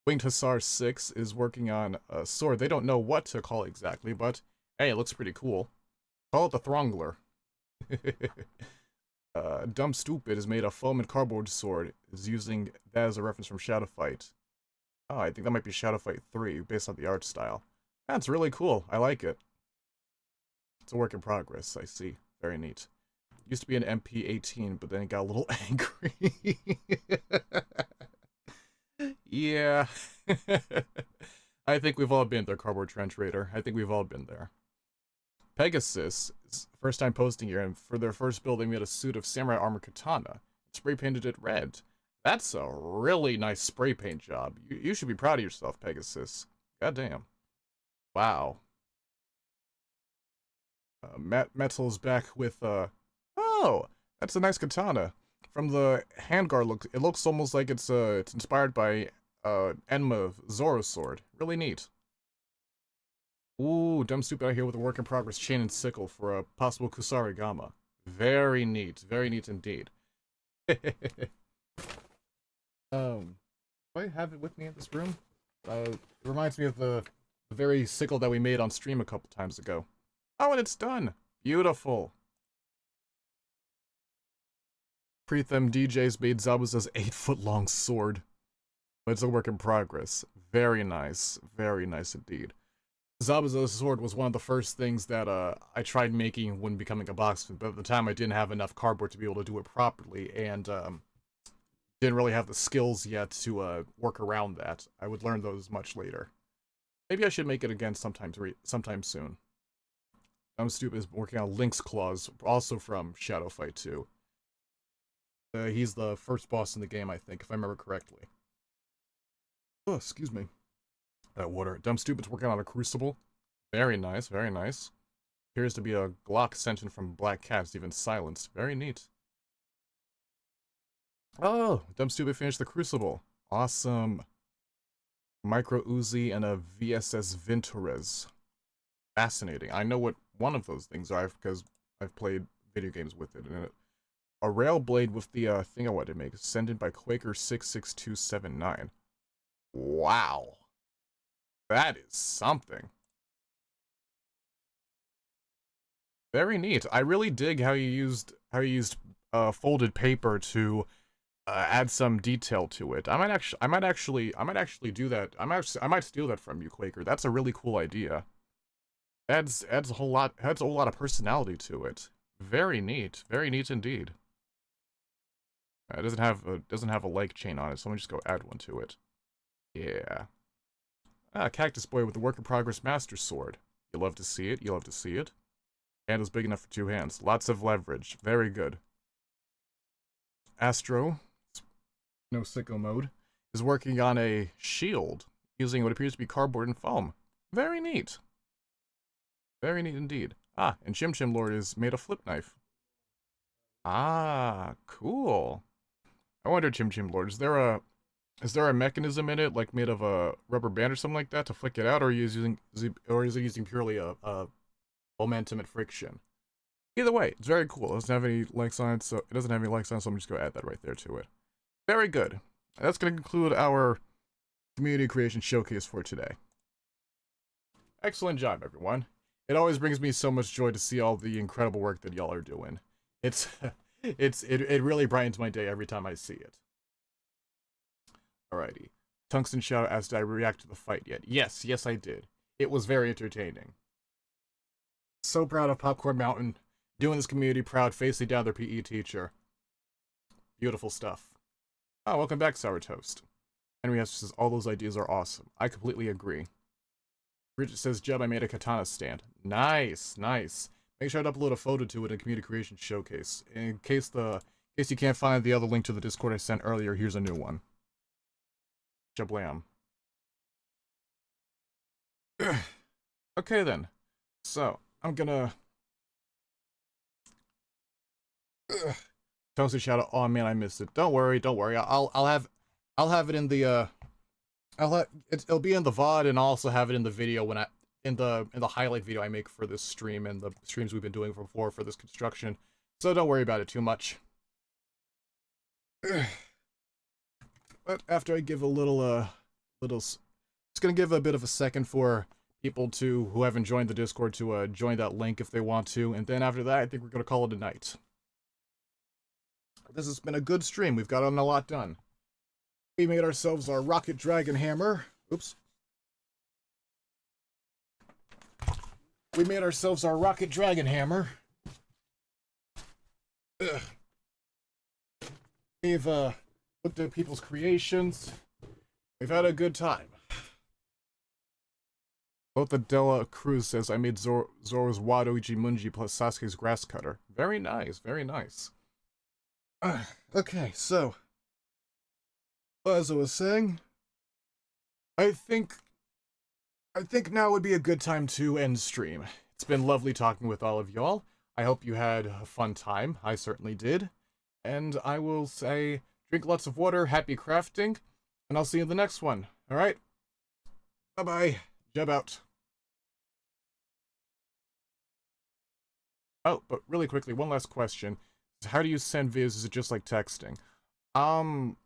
Winged Hussar 6 is working on a sword. They don't know what to call it exactly, but hey, it looks pretty cool. Call it the Throngler. Dumb Stupid has made a foam and cardboard sword. Is using that as a reference from Shadow Fight. Oh, I think that might be Shadow Fight 3, based on the art style. That's really cool. I like it. It's a work in progress, I see. Very neat. Used to be an MP18, but then it got a little angry. Yeah. I think we've all been there, Cardboard Trench Raider. I think we've all been there. Pegasus, first time posting here, and for their first build, they made a suit of samurai armor katana. Spray painted it red. That's a really nice spray paint job. You should be proud of yourself, Pegasus. Goddamn. Wow. Metal's back with, oh! That's a nice katana. From the handguard, it looks almost like it's inspired by, Enma Zoro's sword. Really neat. Ooh, Dumb Stupid out here with a work-in-progress chain and sickle for a possible Kusarigama. Very neat indeed. Do I have it with me in this room? It reminds me of the very sickle that we made on stream a couple times ago. Oh, and it's done! Beautiful! Pritham DJs made Zabuza's 8-foot-long sword. But it's a work in progress. Very nice indeed. Zabuza's sword was one of the first things that I tried making when becoming a boxman, but at the time I didn't have enough cardboard to be able to do it properly, and didn't really have the skills yet to work around that. I would learn those much later. Maybe I should make it again sometime soon. I'm Stupid is working on Link's Claws, also from Shadow Fight 2. He's the first boss in the game, I think, if I remember correctly. Oh, excuse me. That water. Dumb Stupid's working on a Crucible. Very nice, very nice. Appears to be a Glock sent in from Black Cat, even silenced. Very neat. Oh, Dumb Stupid finished the Crucible. Awesome. Micro Uzi and a VSS Vintorez. Fascinating. I know what one of those things are because I've played video games with it. And a rail blade with the thing I wanted to make, sent in by Quaker66279. Wow. That is something. Very neat. I really dig how you used folded paper to add some detail to it. I might actually do that. I might steal that from you, Quaker. That's a really cool idea. Adds a whole lot of personality to it. Very neat indeed. It doesn't have a like chain on it, so let me just go add one to it. Yeah. Ah, Cactus Boy with the work-in-progress Master Sword. You love to see it, Handle's big enough for 2 hands. Lots of leverage. Very good. Astro, no sicko mode, is working on a shield, using what appears to be cardboard and foam. Very neat. Very neat indeed. Ah, and Chim Chim Lord is made a flip knife. Ah, cool. I wonder, Chim Chim Lord, is there a mechanism in it, like made of a rubber band or something like that, to flick it out, or is it using purely a momentum and friction? Either way, it's very cool. It doesn't have any likes on it, so I'm just going to add that right there to it. Very good. That's going to conclude our community creation showcase for today. Excellent job, everyone. It always brings me so much joy to see all the incredible work that y'all are doing. It really brightens my day every time I see it. Alrighty. Tungsten shout asked, did I react to the fight yet? Yes, I did. It was very entertaining. So proud of Popcorn Mountain, doing this community proud, facing down their PE teacher. Beautiful stuff. Oh, welcome back, Sour Toast. Henry Hester says, all those ideas are awesome. I completely agree. Bridget says, Jeb, I made a katana stand. Nice. Make sure to upload a photo to it in Community Creation Showcase. In case you can't find the other link to the Discord I sent earlier, here's a new one. Jablam. Okay then. So, I'm gonna... Toasted Shadow, oh man, I missed it. Don't worry. I'll have it in the it'll be in the VOD, and I'll also have it in the video when in the highlight video I make for this stream and the streams we've been doing before for this construction. So don't worry about it too much. But after I give a little just gonna give a bit of a second for people who haven't joined the Discord to join that link if they want to, and then after that I think we're gonna call it a night. This has been a good stream. We've gotten a lot done. We made ourselves our Rocket Dragon Hammer. Oops. We made ourselves our Rocket Dragon Hammer. Ugh. We've looked at people's creations. We've had a good time. Lota Della Cruz says, I made Zoro's Wado Ichimunji plus Sasuke's grass cutter. Very nice, very nice. Okay, so, as I was saying, I think now would be a good time to end stream. It's been lovely talking with all of y'all. I hope you had a fun time. I certainly did. And I will say, drink lots of water, happy crafting, and I'll see you in the next one. Alright? Bye-bye. Jeb out. Oh, but really quickly, one last question. How do you send vids? Is it just like texting? To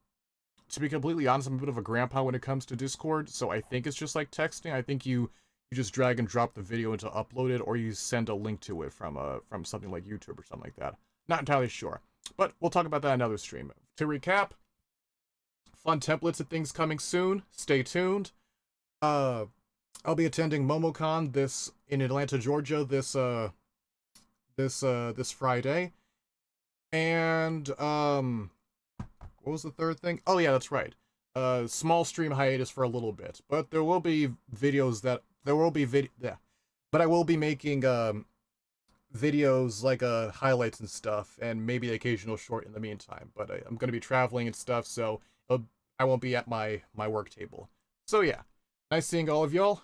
be completely honest, I'm a bit of a grandpa when it comes to Discord, so I think it's just like texting. I think you just drag and drop the video into upload it, or you send a link to it from something like YouTube or something like that. Not entirely sure. But we'll talk about that in another stream. To recap, fun templates and things coming soon. Stay tuned. I'll be attending MomoCon in Atlanta, Georgia this Friday. And what was the third thing? Oh yeah, that's right. Small stream hiatus for a little bit, but there will be videos but I will be making videos like highlights and stuff, and maybe the occasional short in the meantime. But I'm going to be traveling and stuff, so I won't be at my work table. So yeah, nice seeing all of y'all.